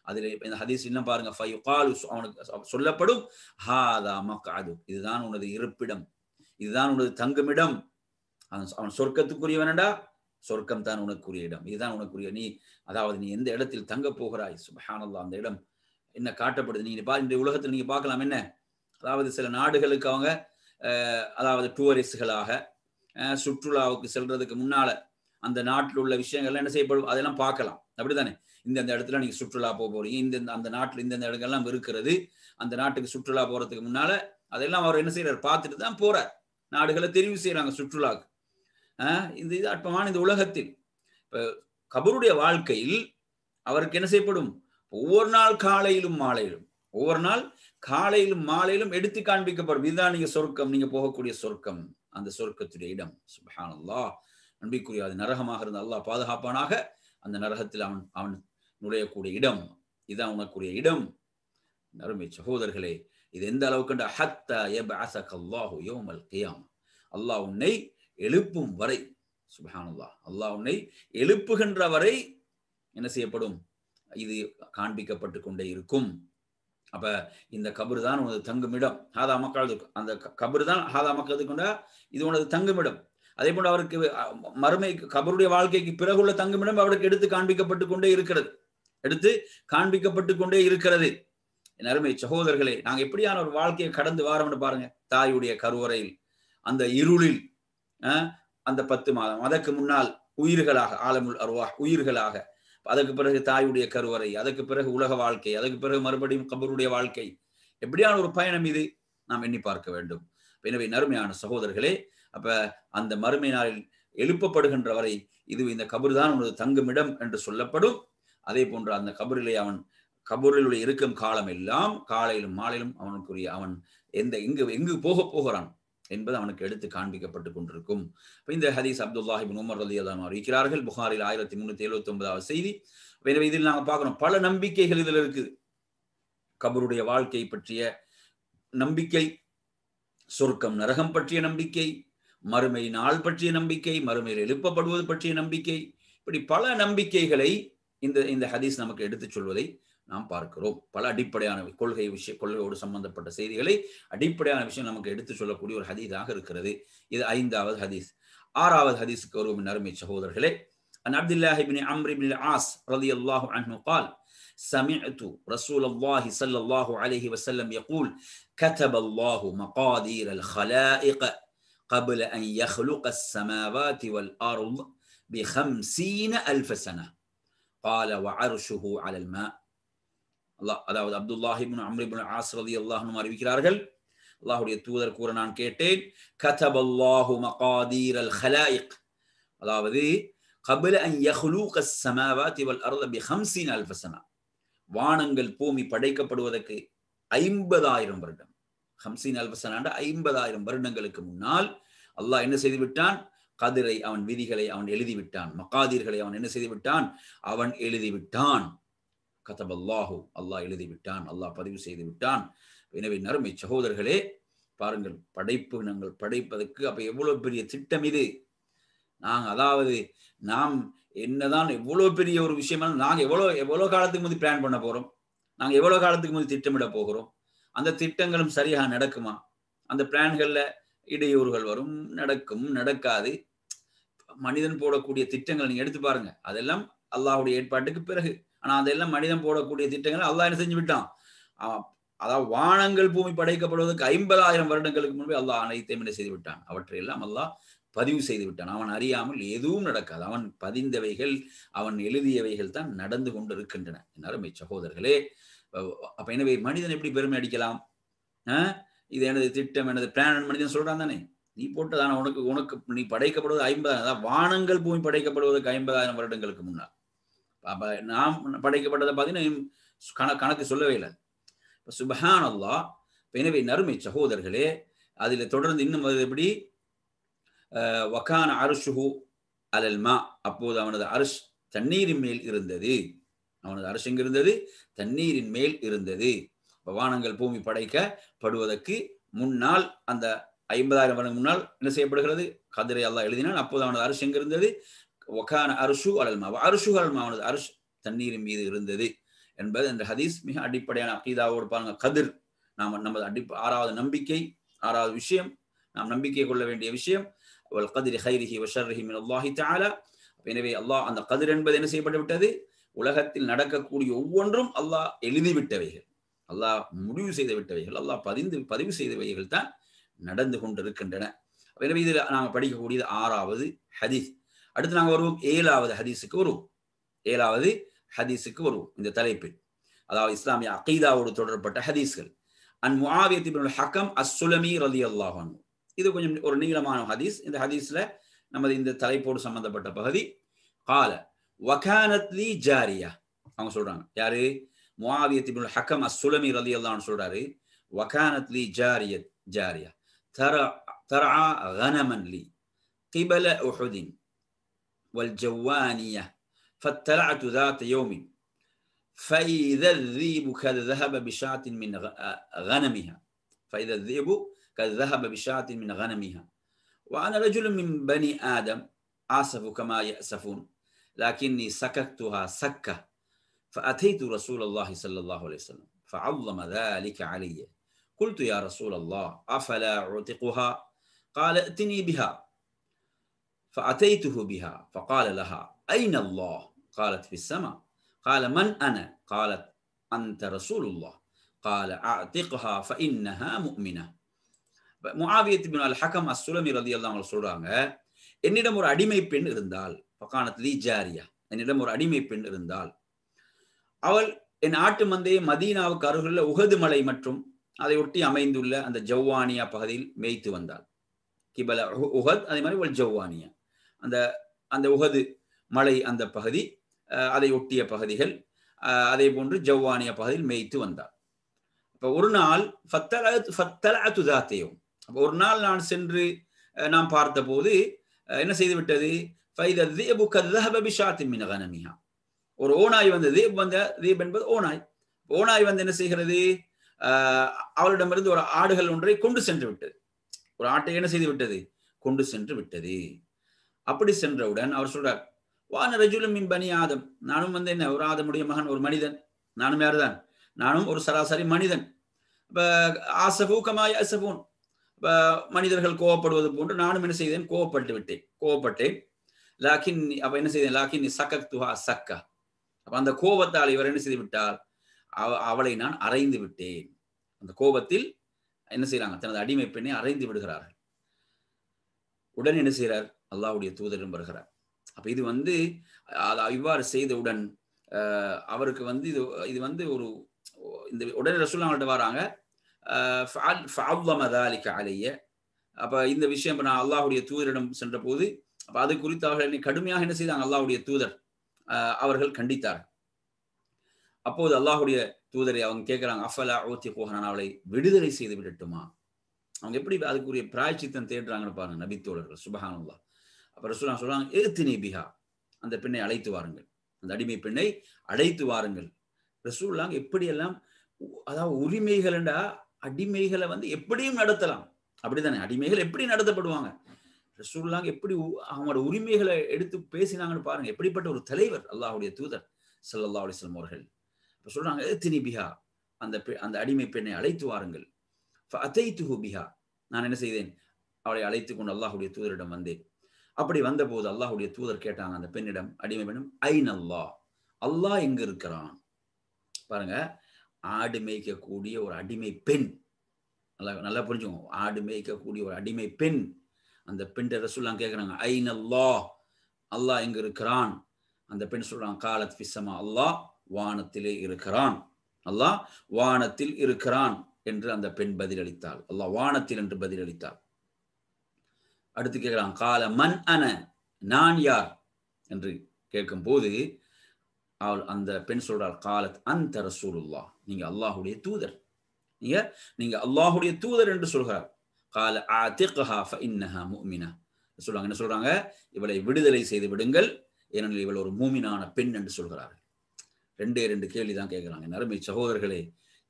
அதில் இந்த ஹதீஸ் இன்னும் பாருங்க, ஃபயுகாலு, அவனுக்கு சொல்லப்படும், ஹாதா மக்அது, இதுதான் உனது இருப்பிடம், இதுதான் உனது தங்குமிடம். அவன் சொர்க்கத்துக்குரியவனடா, சொர்க்கம் தான் உனக்குரிய இடம், இதுதான் உனக்குரிய நீ, அதாவது நீ எந்த இடத்தில் தங்க போகிறாய். சுப்ஹானல்லாஹ். அந்த இடம் என்ன காட்டப்படுது நீங்க இந்த உலகத்தில் நீங்க பார்க்கலாம். என்ன, அதாவது சில நாடுகளுக்கு அவங்க அதாவது டூரிஸ்டுகளாக சுற்றுலாவுக்கு செல்றதுக்கு முன்னால அந்த நாட்டில் உள்ள விஷயங்கள்லாம் என்ன செய்யப்படும், அதெல்லாம் பார்க்கலாம். அப்படித்தானே? இந்த இடத்துல நீங்க சுற்றுலா போறீங்க, அந்த நாட்டில் இந்த இடங்கள்லாம் இருக்கிறது, அந்த நாட்டுக்கு சுற்றுலா போறதுக்கு முன்னால அதெல்லாம் அவர் என்ன செய்யறாரு, பார்த்துட்டு தான் போறார். நாடுகளை தெரிவு செய்யறாங்க சுற்றுலாக்கு. இது அற்பமான இந்த உலகத்தில் கபருடைய வாழ்க்கையில் அவருக்கு என்ன செய்யப்படும், ஒவ்வொரு நாள் காலையிலும் மாலையிலும் எடுத்து காண்பிக்கப்படும். இதுதான் நீங்க சொர்க்கம், நீங்க போகக்கூடிய சொர்க்கம், அந்த சொர்க்கத்துடைய இடம். சுப்ஹானல்லாஹ். நம்பிக்குரிய அது நரகமாக இருந்த அல்லாஹ் பாதுகாப்பானாக. அந்த நரகத்தில் அவன் நுழையக்கூடிய இடம், இதுதான் உனக்குரிய இடம். அருமை சகோதரர்களே, இது எந்த அளவுக்கு, ஹத்தா யப்அஸகல்லாஹு யௌமல் கியாமா, அல்லாஹ் உன்னை எழுப்பும் வரை, சுப்ஹானல்லாஹ், அல்லாஹ் உன்னை எழுப்புகின்ற வரை என்ன செய்யப்படும், இது காண்பிக்கப்பட்டு கொண்டே இருக்கும். அப்ப இந்த கபரு தான் உனது தங்குமிடம், ஹாதா மக்கள், அந்த கபரு தான் ஹாதா மக்கள் கொண்டா இது உனது தங்குமிடம். அதே போன்று அவருக்கு மறுமை கபருடைய வாழ்க்கைக்கு பிறகுள்ள தங்குமிடம் அவருக்கு எடுத்து காண்பிக்கப்பட்டு கொண்டே இருக்கிறது, எடுத்து காண்பிக்கப்பட்டு கொண்டே இருக்கிறது. என் அருமை சகோதரர்களே, நாங்க எப்படியான ஒரு வாழ்க்கையை கடந்து வாரோம்னு பாருங்க. தாயுடைய கருவறையில், அந்த இருளில், அந்த 10 மாதம், அதற்கு முன்னால் உயிர்களாக, ஆலமுல் அர்வாஹ் உயிர்களாக, அதற்கு பிறகு தாயுடைய கருவறை, அதற்கு பிறகு உலக வாழ்க்கை, அதற்கு பிறகு மறுபடியும் கபருடைய வாழ்க்கை. எப்படியான ஒரு பயணம் இது, நாம் எண்ணி பார்க்க வேண்டும். எனவே நறுமையான சகோதரர்களே, அப்ப அந்த மறுமை நாளில் எழுப்பப்படுகின்ற வரை இது இந்த கபரு தான் உனது தங்குமிடம் என்று சொல்லப்படும். அதே போன்று அந்த கபரிலே அவன் கபூரில் இருக்கும் காலம் எல்லாம் காலையிலும் மாலையிலும் அவனுக்குரிய அவன் எங்கு போகிறான் என்பது அவனுக்கு எடுத்து காண்பிக்கப்பட்டு கொண்டிருக்கும். இந்த ஹதீஸ் அப்துல்லாஹ் இப்னு உமர் ரலியல்லாஹு அன்ஹு அறிவிக்கிறார்கள். புகாரில் 1379வது செய்தி. எனவே இதில் நாங்கள் பார்க்கிறோம் பல நம்பிக்கைகள் இதில் இருக்குது. கபருடைய வாழ்க்கை பற்றிய நம்பிக்கை, சொர்க்கம் நரகம் பற்றிய நம்பிக்கை, மறுமை நாள் பற்றிய நம்பிக்கை, மறுமையில் எழுப்பப்படுவது பற்றிய நம்பிக்கை, இப்படி பல நம்பிக்கைகளை இந்த ஹதீஸ் நமக்கு எடுத்துச் சொல்வதை நாம் பார்க்கிறோம். பல அடிப்படையான கொள்கையோடு சம்பந்தப்பட்ட செய்திகளை, அடிப்படையான விஷயம் நமக்கு எடுத்து சொல்லக்கூடிய ஒரு ஹதீஸாக இருக்கிறது. இது 5வது ஹதீஸ். 6வது ஹதீஸுக்கு வரும் அருமை சகோதரர்களே, an Abdullah Ibn Amr Ibn as ரலியல்லாஹு அன்ஹு قال سمعت رسول الله صلى الله عليه وسلم يقول كتب الله مقادير الخلائق قبل أن يخلق السماوات والأرض ب50,000 سنة قال وعرشه على الماء. அதாவது அப்துல்லாஹ் இப்னு அம்ர் இப்னு ஆஸ் ரலியல்லாஹு அன்ஹு அறிவிக்கிறார்கள், அல்லாஹ்வுடைய தூதர் கூற நான் கேட்டேன், கதபல்லாஹு மகாதீரல் ஹலாயிக், அதாவது قبل أن يخلق السماوات والأرض ب50,000 سنة, வானங்கள் பூமி படைக்கப்படுவதற்கு 50,000 வருடம், 50,000 சனாண்ட 50,000 வருடங்களுக்கு முன்னால் அல்லாஹ் என்ன செய்து விட்டான்? கதிரை, அவன் விதிகளை அவன் எழுதிவிட்டான், மகாதீர்களை அவன் என்ன செய்து விட்டான்? அவன் எழுதிவிட்டான். கதபல்லாஹு, அல்லாஹ் எழுதிவிட்டான், அல்லாஹ் பதிவு செய்து விட்டான். எனவே நறுமை சகோதரர்களே, பாருங்கள், நாங்கள் படைப்பதற்கு அப்ப எவ்வளவு பெரிய திட்டம் இது. அதாவது நாம் என்னதான் எவ்வளவு பெரிய ஒரு விஷயம், நாங்க எவ்வளவு காலத்துக்கு முந்தி பிளான் பண்ண போறோம், நாங்க எவ்வளவு காலத்துக்கு முந்தி திட்டமிட போகிறோம், அந்த திட்டங்களும் சரியாக நடக்குமா? அந்த பிளான்கள்ல இடையூறுகள் வரும், நடக்கும், நடக்காது. மனிதன் போடக்கூடிய திட்டங்களை நீங்க எடுத்து பாருங்க, அதெல்லாம் அல்லாஹ்வுடைய ஏற்பாட்டுக்கு பிறகு. ஆனா அதெல்லாம் மனிதன் போடக்கூடிய திட்டங்களை அல்லாஹ் என்ன செஞ்சு விட்டான்? அதாவது வானங்கள் பூமி படைக்கப்படுவதற்கு 50,000 வருடங்களுக்கு முன்பே அல்லாஹ் அனைத்தையும் என்ன செய்து விட்டான்? அவற்றையெல்லாம் அல்லாஹ் பதிவு செய்து விட்டான். அவன் அறியாமல் எதுவும் நடக்காது. அவன் பதிந்தவைகள், அவன் எழுதியவைகள் தான் நடந்து கொண்டு இருக்கின்றன. என் அருமை சகோதரர்களே, அப்ப எனவே மனிதன் எப்படி பெருமை அடிக்கலாம்? இது எனது திட்டம், எனது பிளான் மனிதன் சொல்றான் தானே. நீ போட்டதான உனக்கு நீ படைக்கப்படுவது 50,000, வானங்கள் பூமி படைக்கப்படுவதற்கு 50,000 வருடங்களுக்கு முன்னால். அப்ப நாம் படைக்கப்பட்டதை பார்த்தீங்கன்னா கணக்கு சொல்லவே இல்லை. சுப்ஹான் அல்லாஹ். எனவே நறுமை சகோதரர்களே, அதுல தொடர்ந்து இன்னும் எப்படி வகான அர்ஷுஹு அலல் மா, அப்போது அவனது அர்ஷ் தண்ணீரின் மேல் இருந்தது. அவனது அர்ஷ் எங்க இருந்தது? தண்ணீரின் மேல் இருந்தது. வானங்கள் பூமி படைக்கப்படுவதற்கு முன்னால், அந்த 50,000 வருடம் முன்னால் என்ன செய்யப்படுகிறது? கதிரை அல்லாஹ் எழுதினான். அப்போது அவனது அர்ஷ் எங்க இருந்தது? வகான அர்ஷு அலல் மா, அர்ஷு அலல் மா, அவனது அர்ஷ் தண்ணீரின் மீது இருந்தது என்பது இந்த ஹதீஸ் மிக அடிப்படையான அகீதாவோடு பாருங்க. கதிர் நமது 6வது நம்பிக்கை, 6வது விஷயம், நாம் நம்பிக்கை கொள்ள வேண்டிய விஷயம், வல் கதிரி கைரிஹி வ ஷர்ரிஹி மின் அல்லாஹி தஆலா. எனவே அல்லாஹ் அந்த கதிர் என்பது என்ன செய்யப்பட்டு விட்டது? உலகத்தில் நடக்கக்கூடிய ஒவ்வொன்றும் அல்லாஹ் எழுதிவிட்டவைகள், அல்லாஹ் முடிவு செய்து விட்டவைகள், அல்லாஹ் பதிவு செய்தவைகள் தான் நடந்து கொண்டிருக்கின்றன. எனவே இதில் நாங்கள் படிக்கக்கூடியது 6வது ஹதீஸ். அடுத்து நாங்கள் வருவோம் 7வது ஹதீஸுக்கு வருவோம். 7வது ஹதீஸுக்கு வருவோம் இந்த தலைப்பில், அதாவது இஸ்லாமிய அகீதாவோடு தொடர்பட்ட ஹதீஸ்கள். அன் முஆவியத் இப்னுல் ஹக்கம் அஸ்-சுலமி ரலியல்லாஹு அன்ஹு. இது கொஞ்சம் ஒரு நீளமான ஹதீஸ். இந்த ஹதீஸ்ல நமது இந்த தலைப்போடு சம்பந்தப்பட்ட பகுதி. கால வகானத் லி ஜாரியா, அவங்க சொல்றாங்க, யாரு? முஆவியத் இப்னுல் ஹக்கம் அஸ்-சுலமி ரலியல்லாஹு அன்ஹு சொல்றாரு, வகானத் லி ஜாரியா தர்ஆ கனமன் லி قبل أحد والجوانية فاطلعت ذات يوم فإذا الذئب قد ذهب بشاة من غنمها وأنا رجل من بني آدم آسف كما يأسفون لكني سككتها سكة فأتيت رسول الله صلى الله عليه وسلم فعظم ذلك علي. قلت يا رسول الله أفلا أعتقها؟ قال ائتني بها. فأتيته بها فقال لها أين الله؟ قالت في السماء. قال من أنا؟ قالت أنت رسول الله. قال أعتقها فإنها مؤمنة. முஆவியத் இப்னு அல் ஹக்கம் அஸ்ஸுலமி ரலியல்லாஹு அன்ஹு சொல்றாங்க, என்னிடம் ஒரு அடிமை பெண் இருந்தால், ஃபகானத் லீ ஜாரியா, என்னிடம் ஒரு அடிமை பெண் இருந்தால், அவள் என் ஆட்டு மந்தையை மதீனாவுக்கு அருகிலுள்ள உஹது மலை மற்றும் அதை ஒட்டி அமைந்துள்ள அந்த ஜவ்வானியா பகுதியில் மேய்த்து வந்தாள். கிபல உஹத், அதே மாதிரி ஒரு ஜவ்வானியா, அந்த அந்த உஹது மலை அந்த பகுதி, அதை ஒட்டிய பகுதிகள், அதே போன்று ஜவ்வானியா பகுதியில் மேய்த்து வந்தாள். இப்போ ஒரு நாள் ஃபத்தலஅத்து ذاتيوم, அப்போ ஒரு நாள் நான் சென்று நாம் பார்த்தபோது என்ன செய்து விட்டது, ஃபைத ذئب كذهب بشاة من غنمها, ஒரு ஓநாய் வந்து, தீப் என்பது ஓநாய், ஓநாய் வந்து என்ன செய்கிறது, அவளிடமிருந்து ஒரு ஆடுகள் ஒன்றை கொண்டு சென்று விட்டது, ஒரு ஆட்டை என்ன செய்து விட்டது, கொண்டு சென்று விட்டது. அப்படி சென்றவுடன் அவர் சொல்றார், வான ரஜுலும் மின் பனி ஆதம், நானும் வந்து என்ன ஒரு ஆதமுடைய மகன், ஒரு மனிதன், நானும் யாருதான், நானும் ஒரு சராசரி மனிதன். ஆசபு கமாய் அசபூன், மனிதர்கள் கோவப்படுவது போன்று நானும் என்ன செய்தேன், கோவப்பட்டேன். லாக்கின் அப்ப என்ன செய்தேன், லாக்கின் சக்கத்துஹா சக்கா, அப்ப அந்த கோபத்தால் இவர் என்ன செய்து விட்டார், அவளை நான் அறைந்து விட்டேன். அந்த கோபத்தில் என்ன செய்யறாங்க, தனது அடிமை பெண்ணை அறைந்து விடுகிறார்கள். உடன் என்ன செய்கிறார், அல்லாஹ்வுடைய தூதரும் வருகிறார். அப்ப இது வந்து இவ்வாறு செய்தவுடன் அவருக்கு வந்து இது வந்து ஒரு இந்த உடனே ரசூலுல்லாஹ்கிட்ட வராங்க. ஃபஅظم ذلك علي, அப்ப இந்த விஷயம் நான் அல்லாஹ்வுடைய தூதரிடம் சென்ற போது அப்ப அது குறித்து அவர்கள் கடுமையாக என்ன செய்தாங்க, அல்லாஹ்வுடைய தூதர் அவர்கள் கண்டித்தார். அப்போது அல்லாஹ்வுடைய தூதரை அவங்க கேட்கிறாங்க, அஃபலா ஊத்திகுஹா, நான் அவளை விடுதலை செய்து விடட்டுமா? அவங்க எப்படி அதுக்குரிய பிராயச்சித்தம் தேடுறாங்கன்னு பாருங்க நபித்தோழர்கள், சுப்ஹானல்லாஹ். அப்ப ரசூலுல்லாஹ் சொல்றாங்க, இத்னி பிஹா, அந்த பெண்ணை அழைத்து வாருங்கள், அந்த அடிமை பெண்ணை அழைத்து வாருங்கள். ரசூலுல்லாஹ் எப்படியெல்லாம், அதாவது உரிமைகள் என்றா அடிமைகளை வந்து எப்படியும் நடத்தலாம், அப்படித்தானே, அடிமைகள் எப்படி நடத்தப்படுவாங்க, ரசூலுல்லாஹ் எப்படி அவங்களோட உரிமைகளை எடுத்து பேசினாங்கன்னு பாருங்க. எப்படிப்பட்ட ஒரு தலைவர் அல்லாஹ்வுடைய தூதர் ஸல்லல்லாஹு அலைஹி வஸல்லம் அவர்கள். இப்ப சொல்றாங்க, இத்னி பிஹா, அந்த அடிமை பெண்ணை அழைத்து வாருங்கள். ஃபஅதைதுஹு பிஹா, நான் என்ன செய்தேன், அவளை அழைத்து கொண்டு அல்லாஹ்வுடைய தூதரிடம் வந்தேன். அப்படி வந்தபோது அல்லாஹ்வுடைய தூதர் கேட்டாங்க அந்த பெண்ணிடம், அடிமை பெண்ணிடம், ஐன் அல்லாஹ், அல்லாஹ் எங்க இருக்கிறான்? பாருங்க, ஆடு மேய்க்கக்கூடிய ஒரு அடிமை பெண், நல்லா புரிஞ்சுக்கோங்க, ஆடு மேய்க்கக்கூடிய ஒரு அடிமை பெண், அந்த பெண் ரசூலுல்லாஹ் கேட்கிறாங்க, ஐன் அல்லாஹ், அல்லாஹ் எங்க இருக்கிறான்? அந்த பெண் சொல்றாங்க, காலத் ஃபிஸ்ஸமா, அல்லாஹ் வானத்திலே இருக்கிறான், அல்லாஹ் வானத்தில் இருக்கிறான் என்று அந்த பெண் பதிலளித்தாள். அல்லாஹ் வானத்தில் என்று பதிலளித்தாள். அடுத்து கேட்கிறான், கால மன் அன, நான் யார் என்று கேட்கும் போது அவள் அந்த பெண் சொல்றாள், காலத் அந்த ரசூலுல்லாஹ், நீங்க அல்லாஹ்வுடைய தூதர், நீங்க அல்லாஹ்வுடைய தூதர் என்று சொல்கிறார். கால ஆதிக்ஹா ஃபஇன்னஹா முஃமினா, சொல்றாங்க, என்ன சொல்றாங்க, இவளை விடுதலை செய்து விடுங்கள், ஏனெனில் இவள் ஒரு மூமினான பெண் என்று சொல்கிறார்கள். ரெண்டு கேள்வி தான் கேட்கிறாங்க. நறுமை சகோதரர்களே,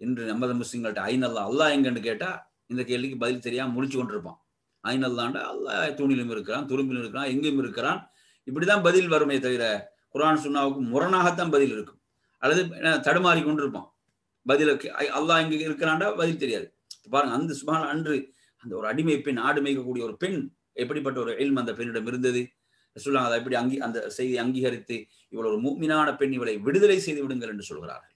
இன்று நமது முஸ்லிம்கள்ட்ட ஐன் அல்லாஹ், அல்லாஹ் எங்கன்னு கேட்டா இந்த கேள்விக்கு பதில் தெரியாம முடிச்சு கொண்டிருப்பான். ஐன் அல்லாஹ்ண்டா அல்லாஹ் தூணிலும் இருக்கிறான், துரும்பிலும் இருக்கிறான், எங்கேயும் இருக்கிறான், இப்படிதான் பதில் வருமே தவிர குர்ஆன் சுன்னாவுக்கு முரணாகத்தான் பதில் இருக்கும். அல்லது தடுமாறி கொண்டிருப்பான் பதிலுக்கு. அல்லாஹ் எங்க இருக்கிறான்டா பதில் தெரியாது. பாருங்க, அந்த சுப்ஹான், அன்று அந்த ஒரு அடிமை பெண், ஆடு மேய்க்கக்கூடிய ஒரு பெண், எப்படிப்பட்ட ஒரு இல்ம் அந்த பெண்ணிடம் இருந்தது. ரசூலுல்லாஹ் அதை எப்படி அந்த செய்தி அங்கீகரித்து இவள் ஒரு முஃமினான பெண், இவளை விடுதலை செய்து விடுங்கள் என்று சொல்கிறார்கள்.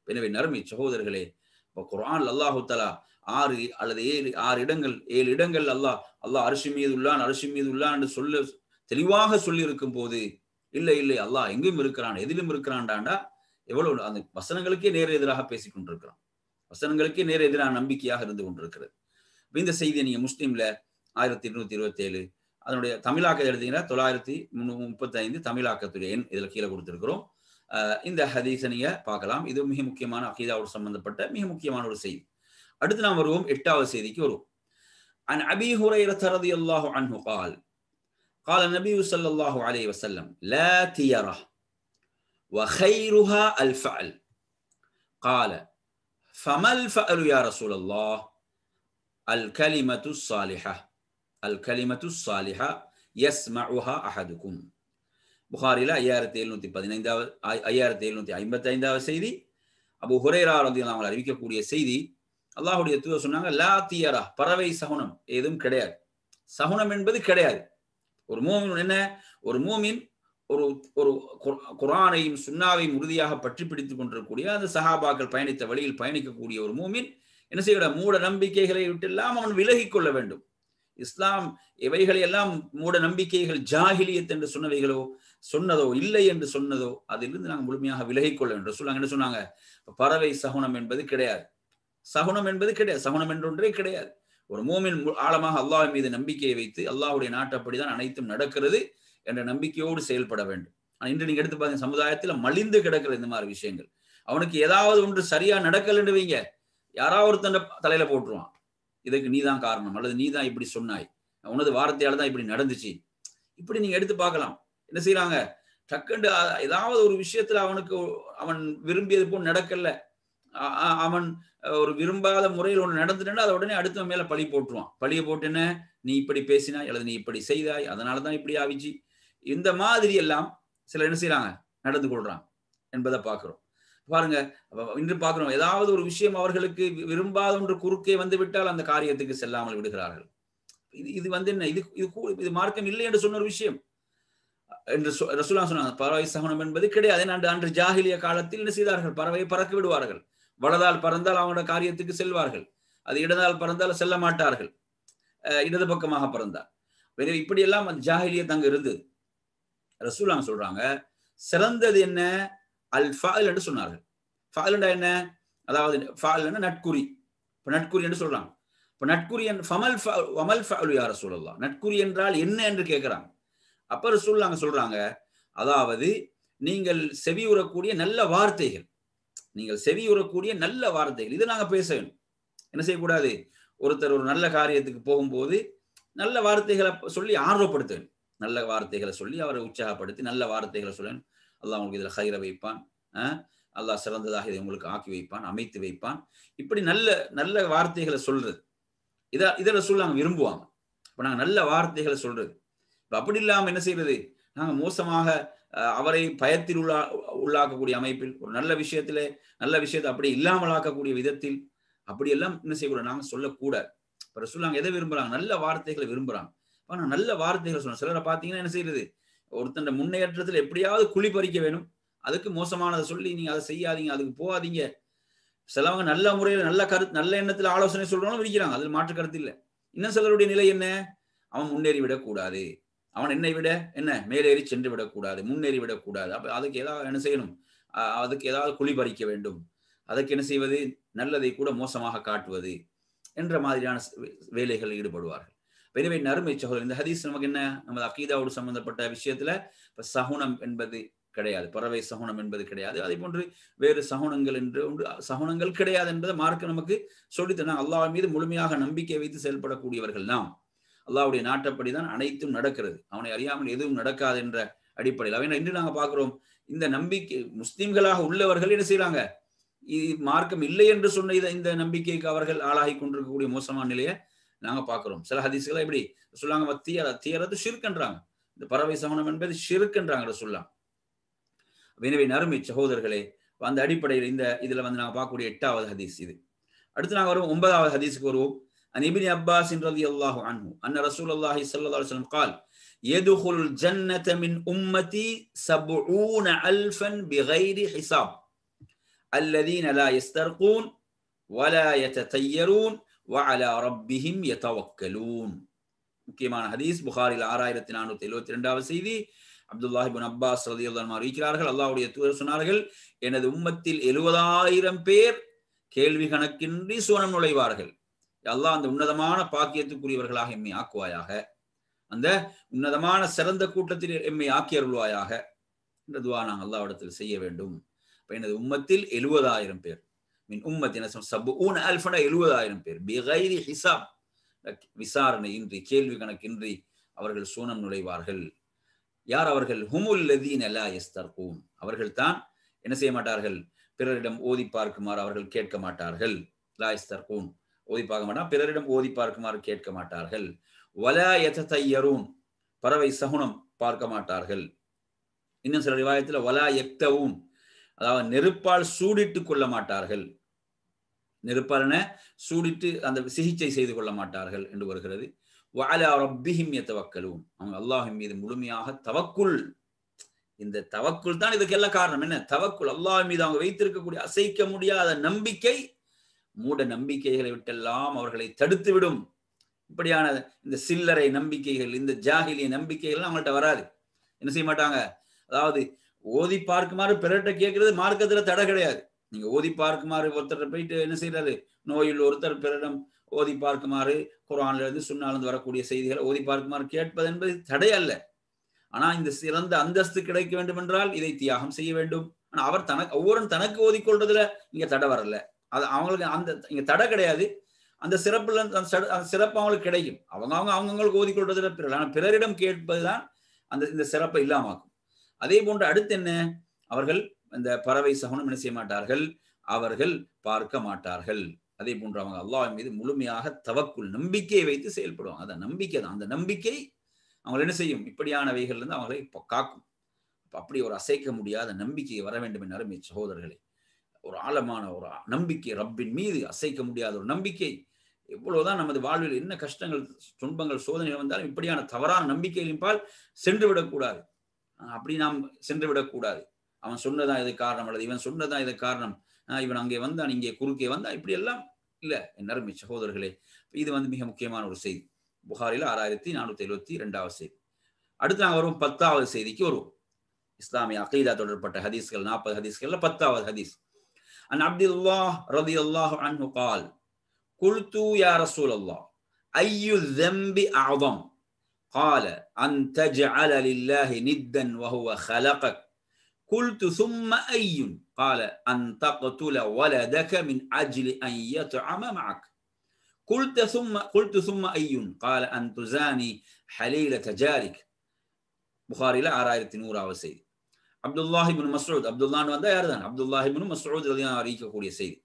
எனவே நறுமை சகோதரர்களே, இப்போ குர்ஆன் அல்லாஹ் தஆலா 6 அல்லது 7 இடங்கள் அல்லாஹ் அர்ஷ் மீது உள்ளான் என்று சொல்ல தெளிவாக சொல்லி இருக்கும் போது, இல்லை அல்லாஹ் எங்கும் இருக்கிறான், எதிலும் இருக்கிறான்டாண்டா எவ்வளவு அந்த வசனங்களுக்கே நேர் எதிராக பேசிக் கொண்டிருக்கிறான், வசனங்களுக்கே நேர் எதிரான நம்பிக்கையாக இருந்து கொண்டிருக்கிறது. இந்த செய்தியை நீங்க முஸ்லீம்ல 1227 அதனுடைய தமிழாக்கத்தை எடுத்தீங்கன்னா 935 தமிழாக்கத்துடைய எண் இதுல கீழே கொடுத்திருக்கிறோம். இந்த ஹதீஸை நீங்க பார்க்கலாம். இது மிக முக்கியமான அகீதாவோடு சம்பந்தப்பட்ட மிக முக்கியமான ஒரு செய்தி. அடுத்து நாம் வருவோம் 8வது செய்திக்கு வருவோம். அன் அபீ ஹுரைரா ரலியல்லாஹு அன்ஹு قال قال النبي صلى الله عليه وسلم لا تيرة وخيرها الفعل. قال فما الفعل يا رسول الله؟ الكلمة الصالحة يسمعها أحدكم. புகாரில 5755 செய்தி. அபூ ஹுரைரா ரலியல்லாஹு அன்ஹு அறிவிக்கக்கூடிய செய்தி, அல்லாஹ்வுடைய தூதர் சொன்னாங்க, லா தியரா, பறவை சகுனம் ஏதும் கிடையாது. சகுனம் என்பது கிடையாது. ஒரு மூமின் என்ன, ஒரு மூமின் ஒரு ஒரு குர்ஆனையும் சுன்னாவையும் உறுதியாக பற்றி பிடித்துக் கொண்டிருக்கக்கூடிய அந்த சஹாபாக்கள் பயணித்த வழியில் பயணிக்கக்கூடிய ஒரு மூமின் என்ன செய்ய, மூட நம்பிக்கைகளை விட்டெல்லாம் அவன் விலகிக் கொள்ள வேண்டும். இஸ்லாம் எவைகளை எல்லாம் மூட நம்பிக்கைகள் ஜாஹிலியத் என்று சொன்னதோ இல்லை என்று சொன்னதோ அதிலிருந்து நாங்கள் முழுமையாக விலகிக் கொள்ள வேண்டும். ரசூலுல்லாஹ் என்ன சொன்னாங்க, பறவை சகுனம் என்பது கிடையாது. சகுனம் என்பது கிடையாது. சகுனம் என்றொன்றே கிடையாது. ஒரு மூமின் ஆழமாக அல்லாஹ் மீது நம்பிக்கையை வைத்து அல்லாஹ்வுடைய நாட்டப்படிதான் அனைத்தும் நடக்கிறது என்ற நம்பிக்கையோடு செயல்பட வேண்டும். இன்று நீங்க எடுத்து பாருங்க, சமுதாயத்தில் மலிந்து கிடக்கிற இந்த மாதிரி விஷயங்கள். அவனுக்கு ஏதாவது ஒன்று சரியா நடக்கலன்னு வைங்க, யாராவது ஒருத்தன் தலையில போட்டுருவான், இதுக்கு நீ தான் காரணம், அல்லது நீ தான் இப்படி சொன்னாய், உனது வார்த்தையால தான் இப்படி நடந்துச்சு. இப்படி நீங்க எடுத்து பார்க்கலாம். என்ன செய்யறாங்க, டக்குண்டு ஏதாவது ஒரு விஷயத்துல அவனுக்கு அவன் விரும்பியது போல் நடக்கல, அவன் ஒரு விரும்பாத முறையில் ஒன்று நடந்துட்டா அதை உடனே அடுத்த மேல பழி போட்டுருவான். பழியை போட்டு என்ன, நீ இப்படி பேசினாய் அல்லது நீ இப்படி செய்தாய், அதனாலதான் இப்படி ஆவிச்சு. இந்த மாதிரி எல்லாம் சிலர் என்ன செய்யறாங்க, நடந்து கொள்றாங்க என்பதை பார்க்கிறோம். பாருங்க, இன்று பார்க்கிறோம், ஏதாவது ஒரு விஷயம் அவர்களுக்கு விரும்பாத ஒன்று குறுக்கே வந்து விட்டால் அந்த காரியத்துக்கு செல்லாமல் விடுகிறார்கள். இது என்ன, இது மார்க்கம் இல்லை என்று சொன்ன ஒரு விஷயம் என்று ரசூலுல்லாஹ் சொன்னாங்க. பறவை சகுனம் என்பது கிடையாது. அன்று ஜாஹிலிய காலத்தில் என்ன செய்தார்கள், பறவையை பறக்க விடுவார்கள். வலதால் பறந்தால் அவங்களோட காரியத்துக்கு செல்வார்கள், அது இடதால் பறந்தால் செல்ல மாட்டார்கள், இடது பக்கமாக பறந்தார். இப்படியெல்லாம் அந்த ஜாஹிலியத் அங்க இருந்தது. ரசூலுல்லாஹ் சொல்றாங்க, சிறந்தது என்ன, அல் ஃபாயில் என்று சொன்னார்கள். ஃபாயில் என்ன, அதாவது ஃபாயில் என்ன, நட்குறி. இப்ப நட்குறி என்று சொல்றாங்க. இப்ப நட்குறி வமல் ஃபாயில் யா ரசூலல்லாஹ், நட்குறி என்றால் என்ன என்று கேட்கிறாங்க. அப்ப ரசூலுல்லாஹ் சொல்றாங்க, அதாவது நீங்கள் செவியுறக்கூடிய நல்ல வார்த்தைகள், நீங்கள் செவியுறக்கூடிய நல்ல வார்த்தைகள், இதை நாங்க பேச வேண்டும். என்ன செய்யக்கூடாது, ஒருத்தர் ஒரு நல்ல காரியத்துக்கு போகும்போது நல்ல வார்த்தைகளை சொல்லி ஆர்வப்படுத்த வேண்டும். நல்ல வார்த்தைகளை சொல்லி அவரை உற்சாகப்படுத்தி நல்ல வார்த்தைகளை சொல்ல, அல்லாஹ் உங்களுக்கு இதுல ஹைர வைப்பான், அல்லாஹ் சிறந்ததாக இதை உங்களுக்கு ஆக்கி வைப்பான், அமைத்து வைப்பான். இப்படி நல்ல நல்ல வார்த்தைகளை சொல்றது, இதை ரசூலுல்லாஹ் விரும்புவாங்க. இப்ப நாங்க நல்ல வார்த்தைகளை சொல்றது. இப்ப அப்படி இல்லாம என்ன செய்யறது, நாங்க மோசமாக அவரை பயத்தில் உள்ளாக்கக்கூடிய அமைப்பில், ஒரு நல்ல விஷயத்தை அப்படி இல்லாமல் ஆக்கக்கூடிய விதத்தில் அப்படியெல்லாம் என்ன செய்யக்கூடாது, நாங்க சொல்லக்கூடாது. இப்ப ரசூலுல்லாஹ் எதை விரும்புறாங்க, நல்ல வார்த்தைகளை விரும்புறாங்க. ஆனா நல்ல வார்த்தைகளை சொன்ன சிலரை பார்த்தீங்கன்னா என்ன செய்யறது, ஒருத்தன் முன்னேற்றத்தில் எப்படியாவது குழி பறிக்க வேணும், அதுக்கு மோசமானதை சொல்லி நீங்க அதை செய்யாதீங்க, அதுக்கு போகாதீங்க. சிலவங்க நல்ல முறையில் நல்ல எண்ணத்துல ஆலோசனை சொல்றவங்களும் இருக்கிறாங்க, அதில் மாற்று கருத்து இல்லை. இன்னும் சிலருடைய நிலை என்ன, அவன் முன்னேறி விடக்கூடாது, அவன் என்னை விட என்ன மேலேறி சென்று விடக்கூடாது, முன்னேறி விடக்கூடாது. அப்ப அதுக்கு ஏதாவது என்ன செய்யணும், அதுக்கு ஏதாவது குழி பறிக்க வேண்டும், அதுக்கு என்ன செய்வது, நல்லதை கூட மோசமாக காட்டுவது என்ற மாதிரியான வேலைகள் ஈடுபடுவார்கள். எனவே நறுமை சகோதரர், இந்த ஹதீஸ் நமக்கு என்ன, நமது அகீதாவோடு சம்பந்தப்பட்ட விஷயத்துல இப்ப சகுனம் என்பது கிடையாது, பறவை சகுனம் என்பது கிடையாது. அதே போன்று வேறு சகுனங்கள் என்று ஒன்று சகுனங்கள் கிடையாது என்பதை மார்க்க நமக்கு சொல்லித்தன. அல்லாஹ் மீது முழுமையாக நம்பிக்கை வைத்து செயல்படக்கூடியவர்கள் நாம். அல்லாஹ்வுடைய நாட்டப்படிதான் அனைத்தும் நடக்கிறது, அவனை அறியாமல் எதுவும் நடக்காது என்ற அடிப்படையில். அவன் இன்று நாங்க பார்க்கிறோம், இந்த நம்பிக்கை முஸ்லிம்களாக உள்ளவர்கள் என்ன செய்யறாங்க, மார்க்கம் இல்லை என்று சொன்ன இந்த நம்பிக்கைக்கு அவர்கள் ஆளாகி கொண்டிருக்கக்கூடிய மோசமான நிலையை நாங்க பார்க்கிறோம். சில ஹதீஸ்களை எப்படி சொல்லாங்க, தீயறது ஷிர்க்ன்றாங்க, இந்த பறவை சகுனம் என்பது ஷிர்க்ன்றாங்க ரசூலுல்லாஹ். எனவே நறுமை சகோதரர்களே, அந்த அடிப்படையில் இதுல நாங்க பார்க்கக்கூடிய 8வது ஹதீஸ் இது. அடுத்து நாங்க வருவோம் 9வது ஹதீஸுக்கு வருவோம். அன் இப்னு அப்பாஸ் ரலியல்லாஹு அன்ஹு அன்ன ரசூலுல்லாஹி ஸல்லல்லாஹு அலைஹி வஸல்லம் قال يدخل الجنة من أمتي 70,000 بغير حساب الذين لا يسترقون ولا يتطيرون وعلى ربهم يتوكلون. முக்கியமான ஹதீஸ், புகாரில் 6472வது செய்தி. அப்துல்லாஹ் இப்னு அப்பாஸ் ரலியல்லாஹு அன்ஹு அறிவிக்கிறார்கள், அல்லாஹ்வுடைய தூதர் சொன்னார்கள், எனது உம்மத்தில் 70,000 பேர் கேள்வி கணக்கின்றி சுவனம் நுழைவார்கள். அல்லாஹ் அந்த உன்னதமான பாக்கியத்துக்குரியவர்களாக எம்மை ஆக்குவாயாக, அந்த உன்னதமான சிறந்த கூட்டத்தில் எம்மை ஆக்கி அருள்வாயாக என்ற துஆ நாங்கள் அல்லாஹ்விடத்தில் செய்ய வேண்டும். எனது உம்மத்தில் 70,000 பேர், மின் உம்மத்தின 70,000 பேர், பிகைரி ஹிசாப், விசாரணை இன்றி கேள்வி கணக்கின்றி அவர்கள் சுவனம் நுழைவார்கள். யார் அவர்கள், ஹுமுல் லதீன லா யஸ்தர்கூன், அவர்கள் தான் என்ன செய்ய மாட்டார்கள், பிறரிடம் ஓதி பார்க்குமாறு அவர்கள் கேட்க மாட்டார்கள். லா யஸ்தர்கூன், ஓதி பார்க்க மாட்டார், பிறரிடம் ஓதி பார்க்குமாறு கேட்க மாட்டார்கள். வலா யததையரூன், பறவை சகுனம் பார்க்க மாட்டார்கள். இன்னும் சில ரிவாயத்தில் வலா யக்தவூன், அதாவது நெருப்பால் சூடிட்டு கொள்ள மாட்டார்கள். நெருப்பால் சூடிட்டு அந்த சிகிச்சை செய்து கொள்ள மாட்டார்கள் என்று வருகிறது. வஅலா ரப்பிஹிம் யதவக்கலூன், அவங்க அல்லாஹ்வின் மீது முழுமையாக தவக்குல். இந்த தவக்குல் தான் இதுக்கெல்லாம் காரணம். என்ன? தவக்குல், அல்லாஹ் மீது அவங்க வைத்திருக்கக்கூடிய அசைக்க முடியாத நம்பிக்கை மூட நம்பிக்கைகளை விட்டெல்லாம் அவர்களை தடுத்து விடும். இப்படியான இந்த சில்லறை நம்பிக்கைகள், இந்த ஜாகிலிய நம்பிக்கைகள் அவங்கள்ட்ட வராது. என்ன செய்ய மாட்டாங்க? அதாவது ஓதி பார்க்குமாறு பிறர்கிட்ட கேட்கறது மார்க்கத்துல தடை கிடையாது. நீங்க ஓதி பார்க்குமாறு ஒருத்தர் போயிட்டு என்ன செய்யறாரு, நோயில் ஒருத்தர் பிறரிடம் ஓதி பார்க்குமாறு குர்ஆன்ல இருந்து சுன்னால இருந்து வரக்கூடிய செய்திகளை ஓதி பார்க்குமாறு கேட்பது என்பது தடை அல்ல. ஆனா இந்த சிறந்த அந்தஸ்து கிடைக்க வேண்டும் என்றால் இதை தியாகம் செய்ய வேண்டும். ஆனா அவர் தனக்கு ஒவ்வொரு தனக்கு ஓதிக்கொள்றதுல இங்க தடை வரல. அது அவங்களுக்கு அந்த இங்க தடை கிடையாது. அந்த சிறப்புல அந்த சிறப்பு அவங்களுக்கு கிடைக்கும். அவங்களுக்கு ஓதிக்கொள்றதுல பிறர், ஆனா பிறரிடம் கேட்பதுதான் அந்த இந்த சிறப்பை இல்லாமாக்கும். அதே போன்று அடுத்து என்ன, அவர்கள் இந்த பறவை சகுனம் என்ன செய்ய மாட்டார்கள், அவர்கள் பார்க்க மாட்டார்கள். அதே போன்று அவங்க அல்லாஹ் மீது முழுமையாக தவக்குல் நம்பிக்கையை வைத்து செயல்படுவாங்க. அந்த நம்பிக்கை தான், அந்த நம்பிக்கை அவங்க என்ன செய்யும், இப்படியானவைகள் இருந்து அவங்களை காக்கும். அப்படி ஒரு அசைக்க முடியாத நம்பிக்கை வர வேண்டும் என்ற அருமை சகோதரர்களே. ஒரு ஆழமான ஒரு நம்பிக்கை, ரப்பின் மீது அசைக்க முடியாத ஒரு நம்பிக்கை. எவ்வளவுதான் நமது வாழ்வில் என்ன கஷ்டங்கள், துன்பங்கள், சோதனைகள் வந்தாலும் இப்படியான தவறான நம்பிக்கைகளின் பால் சென்று விடக்கூடாது. அப்படி நாம் சென்று விடக்கூடாது. அவன் சொன்னதான் இது காரணம், அல்லது இவன் சொன்னதான் இது காரணம், இவன் அங்கே வந்தான், இங்கே குறுக்கே வந்தான், இப்படி எல்லாம் இல்ல என் அருமை சகோதரர்களே. இது மிக முக்கியமான ஒரு செய்தி. புகாரில 6472வது செய்தி. அடுத்து நாங்கள் வரும் 10வது செய்திக்கு வருவோம். இஸ்லாமிய அகீதா தொடர்பட்ட ஹதீஸ்கள் 40 ஹதீஸ்கள்ல 10வது ஹதீஸ். அன் அப்துல்லாஹ் ரலியல்லாஹு அன்ஹு قال قلت يا رسول الله أي الذنب أعظم قال أن تجعل لله ندا وهو خلقك قلت ثم أي قال أن تقتل ولدك من أجل أن يطعم معك قلت ثم أي قال أن تزاني حليلة جارك. புகாரில 6100வது செய்தி. அப்துல்லாஹ் இப்னு மஸ்ஊத், அப்துல்லாஹ்னு வந்தா யாருதான்? அப்துல்லாஹ் இப்னு மஸ்ஊத் ரலியல்லாஹு அன்ஹு அறிவிக்கக்கூடிய செய்தி.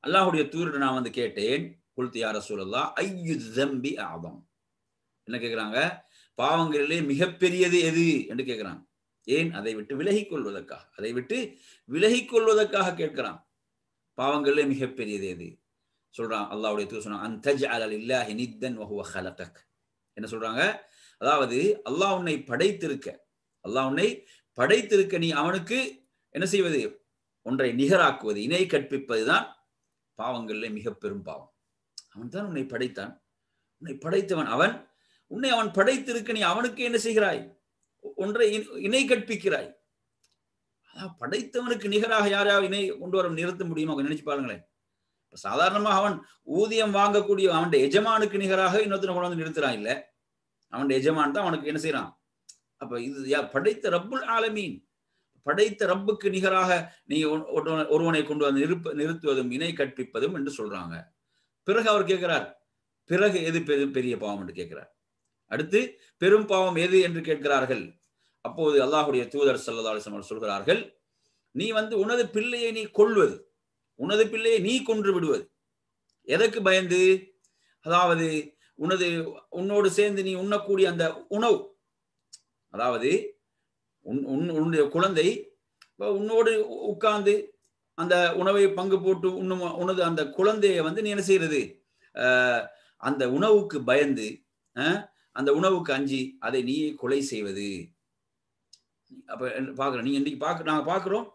அல்லாஹ்வுடைய தூதர் நான் கேட்டேன், குல்து யா ரசூலல்லாஹ் ஐயு ذنب அஅதம், என்ன கேக்குறாங்க, பாவங்களிலே மிகப்பெரியது எது என்று கேக்குறாங்க. ஏன்? அதை விட்டு விலகிக் கொள்வதற்காக, அதை விட்டு விலகிக் கொள்வதற்காக கேட்கிறான். பாவங்களிலே மிகப்பெரியது எது சொல்றான். அல்லாஹ்வுடைய தூதர் சொன்னாங்க, அன் தஜ்அல லில்லாஹி நித்தன் வஹுவ ஹலகக். என்ன சொல்றாங்க? அதாவது அல்லாஹ் உன்னை படைத்திருக்க, அல்லாஹ் உன்னை படைத்திருக்க நீ அவனுக்கு என்ன செய்வது, ஒன்றை நிகராக்குவது, இணை கற்பிப்பதுதான் பாவங்களிலே மிக பெரும் பாவம். அவன் தான் உன்னை படைத்தான், உன்னை படைத்தவன் அவன், உன்னை அவன் படைத்திருக்க நீ அவனுக்கு என்ன செய்கிறாய், ஒன்றை இணை கற்பிக்கிறாய். படைத்தவனுக்கு நிகராக யாராவது இணை கொண்டு வர நிறுத்த முடியுமா? நினைச்சு பாருங்களேன். சாதாரணமாக அவன் ஊதியம் வாங்கக்கூடிய அவன் எஜமானுக்கு நிகராக இன்னொருத்தனை கொண்டு வந்து நிறுத்துறான். இல்ல, அவன் எஜமான் தான் அவனுக்கு என்ன செய்யறான். அப்ப இது படைத்த ரப்புல் ஆலமீன், படைத்த ரப்புக்கு நிகராக நீ ஒருவனை கொண்டு வந்து நிறுத்துவதும் இணை கற்பிப்பதும் என்று சொல்றாங்க. பிறகு அவர் கேட்கிறார், பிறகு எது பெரிய பாவம் என்று கேட்கிறார். அடுத்து பெரும் பாவம் எது என்று கேட்கிறார்கள். அப்போது அல்லாஹ்வுடைய தூதர் ஸல்லல்லாஹு அலைஹி வஸல்லம் சொல்கிறார்கள், நீ உனது பிள்ளையை நீ கொல்வது, உனது பிள்ளையை நீ கொன்று விடுவது. எதற்கு பயந்து? அதாவது உன்னோடு சேர்ந்து நீ உண்ணக்கூடிய அந்த உணவு, அதாவது உன்னுடைய குழந்தை உன்னோடு உட்கார்ந்து அந்த உணவை பங்கு போட்டு உனது அந்த குழந்தைய நீ என்ன செய்யறது, அந்த உணவுக்கு பயந்து, அந்த உணவுக்கு அஞ்சி அதை நீயே கொலை செய்வது. அப்ப பாக்குறோம், நீங்க இன்னைக்கு நாங்க பாக்குறோம்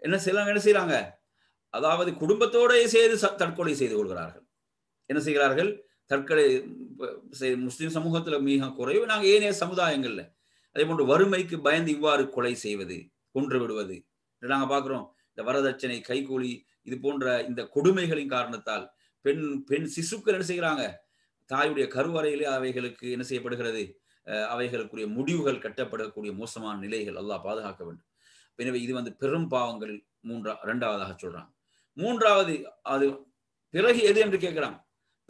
என்ன செய்யறாங்க, அதாவது குடும்பத்தோட செய்து தற்கொலை செய்து கொள்கிறார்கள். என்ன செய்கிறார்கள்? தற்கொலை முஸ்லிம் சமூகத்துல மிக குறைவு, நாங்க ஏனைய சமுதாயங்கள்ல அதே போன்று வறுமைக்கு பயந்து இவ்வாறு கொலை செய்வது, கொன்று விடுவது நாங்க பாக்குறோம். இந்த வரதட்சணை, கைகூலி, இது போன்ற இந்த கொடுமைகளின் காரணத்தால் பெண் சிசுக்கள் என்ன செய்கிறாங்க, தாயுடைய கருவறையிலே அவைகளுக்கு என்ன செய்யப்படுகிறது, அவைகளுக்குரிய முடிவுகள் கட்டப்படக்கூடிய மோசமான நிலைகள். அல்லாஹ் பாதுகாக்க வேண்டும். எனவே இது பெரும் பாவங்கள் இரண்டாவதாக சொல்றாங்க. மூன்றாவது, அது பிறகு எது என்று கேட்கிறான்.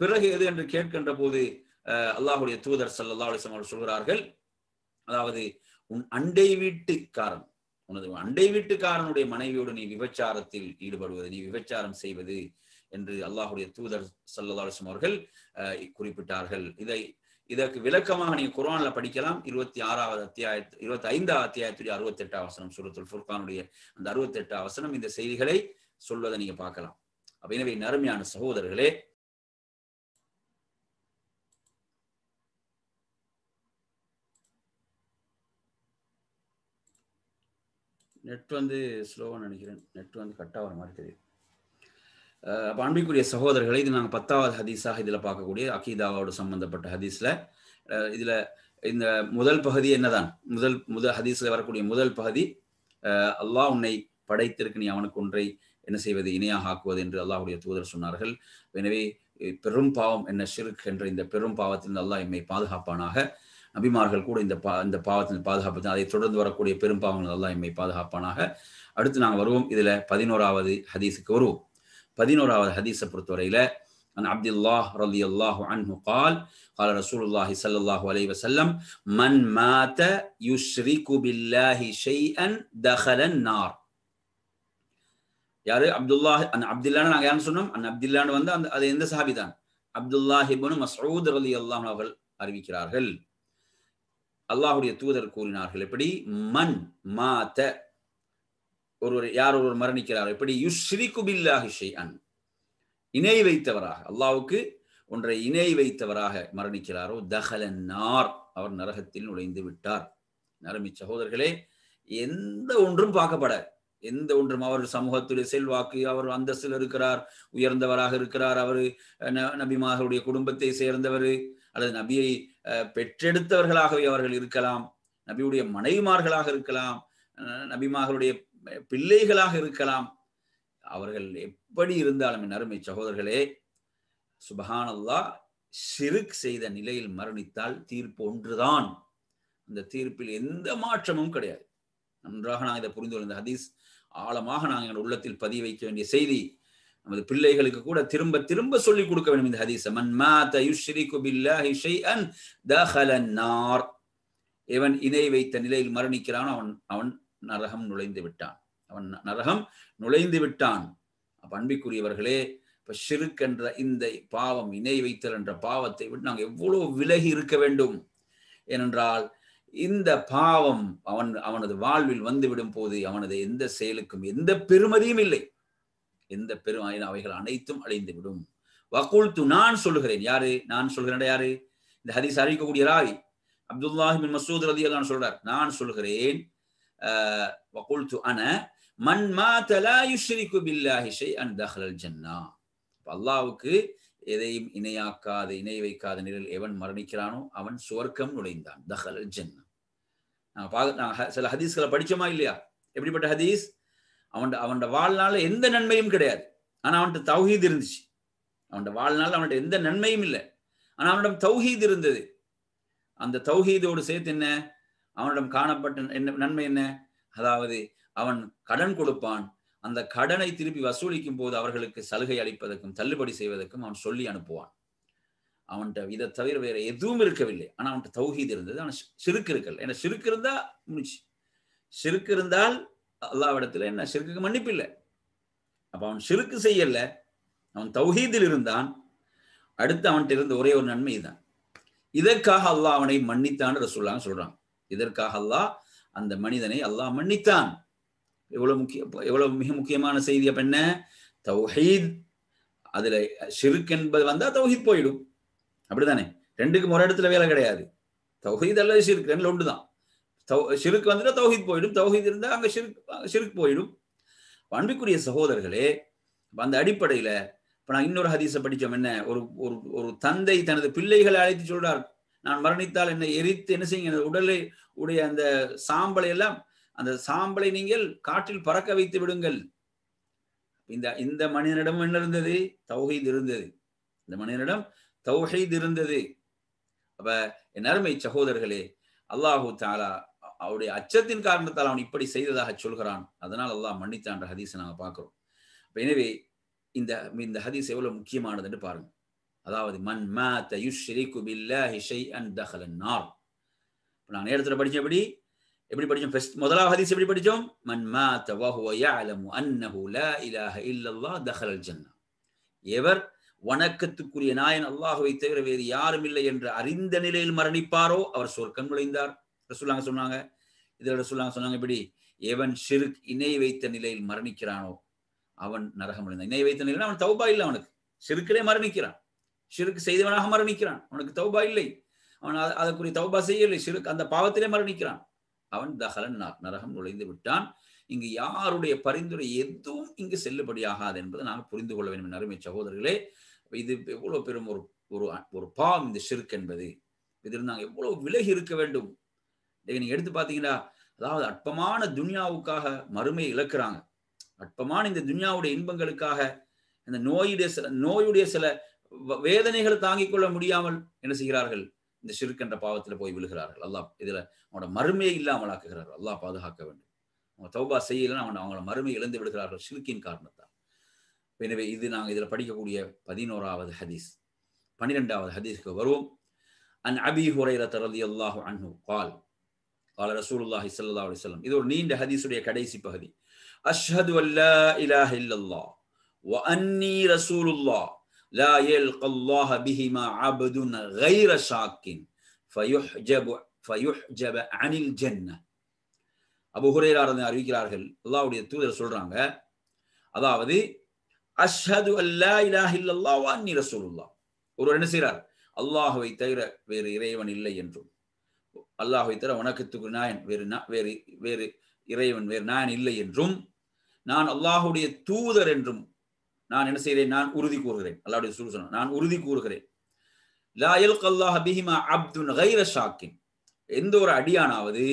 பிறகு எது என்று கேட்கின்ற போது அல்லாஹ்வுடைய தூதர் ஸல்லல்லாஹு அலைஹி வஸல்லம் சொல்கிறார்கள், அதாவது உன் அண்டை வீட்டுக்காரன், உனது அண்டை வீட்டுக்காரனுடைய மனைவியோடு நீ விபச்சாரத்தில் ஈடுபடுவது, நீ விபச்சாரம் செய்வது என்று அல்லாஹ்வுடைய தூதர் ஸல்லல்லாஹு அலைஹி வஸல்லம் அவர்கள் குறிப்பிட்டார்கள். இதற்கு விளக்கமாக நீங்க குர்ஆன்ல படிக்கலாம். 26வது அத்தியாயத்து 25வது அத்தியாயத்துடைய 68வது வசனம், சூரத்துல் ஃபுர்கானுடைய அந்த 68வது வசனம் இந்த செய்திகளை சொல்வதை நீங்க பார்க்கலாம். அப்ப எனவே அருமையான சகோதரர்களே, நெட் ஸ்லோவா நினைக்கிறேன், நெட் கட் ஆகிற மாதிரி தெரியுது. அப்ப அன்பிற்குரிய சகோதரர்களை, இது நாங்கள் 10வது ஹதீஸாக இதுல பார்க்கக்கூடிய அகீதாவோடு சம்பந்தப்பட்ட ஹதீஸ்ல இதுல இந்த முதல் பகுதி என்னதான், முதல் ஹதீஸ்ல வரக்கூடிய முதல் பகுதி, அல்லாஹ் உன்னை படைத்திருக்கு, நீ அவனுக்கு ஒன்றை என்ன செய்வது, இணையாக ஆக்குவது என்று அல்லாஹ்வுடைய தூதர் சொன்னார்கள். எனவே பெரும் பாவம் என்ன ஷிர்க் என்ற இந்த பெரும் பாவத்தில் அல்லாஹ் எம்மை பாதுகாப்பானாக. நபிமார்கள் கூட இந்த பாவத்தில் பாதுகாப்பு, அதை தொடர்ந்து வரக்கூடிய பெரும் பாவங்கள் அல்லாஹ் எம்மை பாதுகாப்பானாக. அடுத்து நாங்கள் வருவோம், இதுல 11வது ஹதீஸுக்கு வருவோம். 11வது ஹதீஸை பொறுத்தவரையில عن عبد الله رضي الله عنه قال قال رسول الله صلى الله عليه وسلم من مات يشرك بالله شيئا دخل النار. யாரு? அப்துல்லாஹ். அந்த அப்துல்லாஹ் நாங்க யாருன்னு சொன்னோம்? அந்த அப்துல்லாஹ் அது எந்த சஹாபி தான்? அப்துல்லாஹ் இப்னு மஸ்ஊத் ரலியல்லாஹு அன்ஹு அவர்கள் அறிவிக்கிறார்கள். அல்லாஹ்வுடைய தூதர் கூறினார்கள், எப்படி? மன் மாத, யார் ஒருவர் மரணிக்கிறார், எப்படி? யுஷ்ரிகு பில்லாஹி ஷைஅன், இணை வைத்தவராக, அல்லாஹ்வுக்கு ஒன்றை இணை வைத்தவராக மரணிக்கிறாரோ, தஹலன் நார், அவர் நரகத்தில் நுழைந்து விட்டார். நரம்பி சகோதரர்களே, எந்த ஒன்றும் பார்க்கப்படாது, எந்த ஒன்றும், அவர் சமூகத்துடைய செல்வாக்கு, அவர் அந்தஸ்தில் இருக்கிறார், உயர்ந்தவராக இருக்கிறார், அவர் நபிமார்களுடைய குடும்பத்தை சேர்ந்தவர், அல்லது நபியை பெற்றெடுத்தவர்களாகவே அவர்கள் இருக்கலாம், நபியுடைய மனைவிமார்களாக இருக்கலாம், நபிமார்களுடைய பிள்ளைகளாக இருக்கலாம், அவர்கள் எப்படி இருந்தாலும் என் அருமை சகோதரர்களே, சுப்ஹானல்லாஹ், ஷிர்க் செய்த நிலையில் மரணித்தால் தீர்ப்பு ஒன்றுதான். அந்த தீர்ப்பில் எந்த மாற்றமும் கிடையாது. நன்றாக நாங்கள் இதை புரிந்து கொள்ள, இந்த ஹதீஸ் ஆழமாக நாங்கள் எங்கள் உள்ளத்தில் பதிய வைக்க வேண்டிய செய்தி. நமது பிள்ளைகளுக்கு கூட திரும்ப திரும்ப சொல்லிக் கொடுக்க வேண்டும் இந்த ஹதீஸை. மன் மாத யுஷ்ரிகு பில்லாஹி ஷைஅன் தஹலன் நார், எவன் இணை வைத்த நிலையில் மரணிக்கிறான், அவன் நரகம் நுழைந்து விட்டான், அவன் நரகம் நுழைந்து விட்டான். அப்ப அன்பிற்குரியவர்களே, இப்ப ஷிர்க் என்ற இந்த பாவம், இணை வைத்தல் என்ற பாவத்தை விட்டு நாங்கள் எவ்வளவு விலகி இருக்க வேண்டும். ஏனென்றால் இந்த பாவம் அவனது வாழ்வில் வந்துவிடும் போது அவனது எந்த செயலுக்கும் எந்த பெருமதியும் இல்லை, எந்த அவைகள் அனைத்தும் அழிந்து விடும். வகுல்து, நான் சொல்லுகிறேன். யாரு நான் சொல்கிறேன்? யாரு? இந்த ஹதீஸ் அறிவிக்கக்கூடிய ராவி அப்துல்லாஹ் பின் மஸ்ஊத் ரலியல்லாஹு அன்ஹு சொல்றார், நான் சொல்கிறேன், வகுல்து அன மன் மாத லா யுஷ்ரிகு பில்லாஹி ஷைஅன் தஹலல் ஜன்னா, அல்லாஹ்வுக்கு எதையும் இணையாக்காத, இணை வைக்காத நிலையில் எவன் மரணிக்கிறானோ அவன் சுவர்க்கம் நுழைந்தான், தஹலல் ஜன்னா. நாங்க சில ஹதீஸ்களை படிச்சோமா இல்லையா? எப்படிப்பட்ட ஹதீஸ்? அவன் வாழ்நாள்ல எந்த நன்மையும் கிடையாது, ஆனா அவன்கிட்ட தௌஹீத் இருந்துச்சு. அவன் வாழ்நாள் அவன்கிட்ட எந்த நன்மையும் இல்லை, ஆனா அவனிடம் தௌஹீத் இருந்தது. அந்த தௌஹீதோடு சேர்த்து என்ன அவனிடம் காணப்பட்ட என்ன நன்மை? என்ன? அதாவது அவன் கடன் கொடுப்பான், அந்த கடனை திருப்பி வசூலிக்கும் போது அவர்களுக்கு சலுகை அளிப்பதற்கும் தள்ளுபடி செய்வதற்கும் அவன் சொல்லி அனுப்புவான். அவன்கிட்ட இதை தவிர வேற எதுவும் இருக்கவில்லை, ஆனா அவன்கிட்ட தௌஹீத் இருந்தது. அவன் ஷிர்க் இருக்கல. ஏன்னா ஷிர்க் இருந்தா முடிச்சு, ஷிர்க் இருந்தால் அல்லாஹ்விடத்துல என்ன ஷிர்க்குக்கு மன்னிப்பு இல்லை. அப்ப அவன் ஷிர்க் செய்யல, அவன் தௌஹீதில் இருந்தான். அடுத்து அவன்கிட்ட இருந்த ஒரே ஒரு நன்மை தான், இதற்காக அல்லாஹ் அவனை மன்னித்தான் ரசூலுல்லாஹ் சொல்றான். இதற்காக அல்லாஹ் அந்த மனிதனை அல்லாஹ் மன்னித்தான். எவ்வளவு மிக முக்கியமான செய்தி. அப்ப என்ன? தௌஹீத். அதுல ஷிர்க் என்பது வந்தா தௌஹீத் போயிடும், அப்படித்தானே? ரெண்டுக்கும் ஒரு இடத்துல வேலை கிடையாது. தௌஹீத் அல்லது ஷிர்க் ரெண்டுல ஒன்றுதான். ஷிர்க் வந்துட்டா தௌஹீத் போயிடும், தௌஹீத் இருந்தா அங்க ஷிர்க் போயிடும். அன்பிற்குரிய சகோதரர்களே, அந்த அடிப்படையில இப்ப நான் இன்னொரு ஹதீஸை படிச்சோம். என்ன? ஒரு தந்தை தனது பிள்ளைகளை அழைத்து சொல்றார், நான் மரணித்தால் என்னை எரித்து என்ன செய்யுங்க, உடலை உடைய அந்த சாம்பலை எல்லாம், அந்த சாம்பலை நீங்கள் காற்றில் பறக்க வைத்து விடுங்கள். இந்த மனிதனிடம் என்ன இருந்தது? தௌஹீத் இருந்தது. இந்த மனிதனிடம் தௌஹீத் இருந்தது. அப்ப என் அருமை சகோதரர்களே, அல்லாஹு தஆலா அவருடைய அச்சத்தின் காரணத்தால் அவன் இப்படி செய்ததாக சொல்கிறான். அதனால் அல்லாஹ் மன்னித்தான் ஹதீஸை நாங்க பார்க்கிறோம். எனவே இந்த ஹதீஸ் எவ்வளவு முக்கியமானது என்று பாருங்க. அதாவது மன் மாத யுஷ்ரிகு பில்லாஹி ஷைஅன் தஹலன் நார். நான் நேரத்துல படிச்சபடி எப்படி படிச்சோம்? முதலாவது ஹதீஸ் எப்படி படிச்சோம்? மன் மாத வஹுவ யஅலமு அன்னஹு லா இலாஹ இல்லல்லாஹ் தஹலல் ஜன்னா. எவர் வணக்கத்துக்குரிய நாயன் அல்லாஹுவை தவிர வேறு யாரும் இல்லை என்று அறிந்த நிலையில் மரணிப்பாரோ அவர் சொர்க்கம் நுழைந்தார். ரசூலுல்லாஹ் சொன்னாங்க. இதில் ரசூலுல்லாஹ் சொன்னாங்க, இப்படி எவன் ஷிர்க் இணை வைத்த நிலையில் மரணிக்கிறானோ அவன் நரகம் நுழைந்தான். இணை வைத்த நிலையில் அவன் தௌபா இல்லை, அவனுக்கு ஷிர்க்கிலே மரணிக்கிறான், ஷிர்க் செய்தவனாக மரணிக்கிறான், அவனுக்கு தௌபா இல்லை, அவன் அதற்குரிய தௌபா செய்யவில்லை, ஷிர்க் அந்த பாவத்திலே மரணிக்கிறான், அவன் தஹலன் நரகம் நுழைந்து விட்டான். இங்கு யாருடைய பரிந்துரை எதுவும் இங்கு செல்லுபடியாகாது என்பதை நாங்கள் புரிந்து கொள்ள வேண்டும். அருமை சகோதரர்களே, இது எவ்வளவு பெரும் ஒரு பாவம் இந்த ஷிர்க் என்பது. இதில் நாங்கள் எவ்வளவு விலகி இருக்க வேண்டும். நீங்க எடுத்து பார்த்தீங்கன்னா, அதாவது அற்பமான துன்யாவுக்காக மறுமையை இழக்கிறாங்க. அற்பமான இந்த துன்யாவுடைய இன்பங்களுக்காக இந்த நோயுடைய சில வேதனைகளை தாங்கிக் கொள்ள முடியாமல் என்ன செய்கிறார்கள், இந்த ஷிர்க் என்ற பாவத்தில் போய் விழுகிறார்கள். அல்லாஹ் இதுல அவனோட மறுமையை இல்லாமலாக்குகிறார்கள். அல்லாஹ் பாதுகாக்க வேண்டும். அவங்க தௌபா செய்யலன்னு அவங்களோட மறுமையை இழந்து விடுகிறார்கள் ஷிர்கின் காரணத்தால். எனவே இது நாங்கள் இதில் படிக்கக்கூடிய 11வது ஹதீஸ். 12வது ஹதீஸ்க்கு வருவோம். அன் அபி ஹுரைரா ரலியல்லாஹு அன்ஹு قال قال رسول الله صلى الله عليه وسلم. இது ஒரு நீண்ட ஹதீஸுடைய கடைசி பகுதி. அஷ்ஹது அல்லா இலாஹ இல்லல்லாஹ் வ அன்னி ரசூலுல்லாஹ் லா யல்கல்லாஹ பிஹிமா அப்துன் கைர ஷாக்கின் ஃபயுஹ்ஜப அனில் ஜன்னah. அபூ ஹுரைரா அறிவிக்கிறார்கள், அல்லாஹ்வுடைய தூதர் சொல்றாங்க, அதாவது அஷ்ஹது அல்லா இலாஹ இல்லல்லாஹ் வ அன்னி ரசூலுல்லாஹ், ஒருவர் என்ன செய்கிறார், அல்லாஹுவை தவிர வேறு இறைவன் இல்லை என்றும், அல்லாஹுவை தவிர வணக்கத்துக்கு நாயன் வேறு இறைவன் வேறு நாயன் இல்லை என்றும், நான் அல்லாஹுடைய தூதர் என்றும் நான் என்ன செய்கிறேன், நான் உறுதி கூறுகிறேன். அல்லாஹ்வுடைய தூதர் சொன்னார், நான் உறுதி கூறுகிறேன். லா யல்கல்லாஹ பிஹிமா அப்துன் கைர ஷாக்கின், எந்த ஒரு அடியானாவது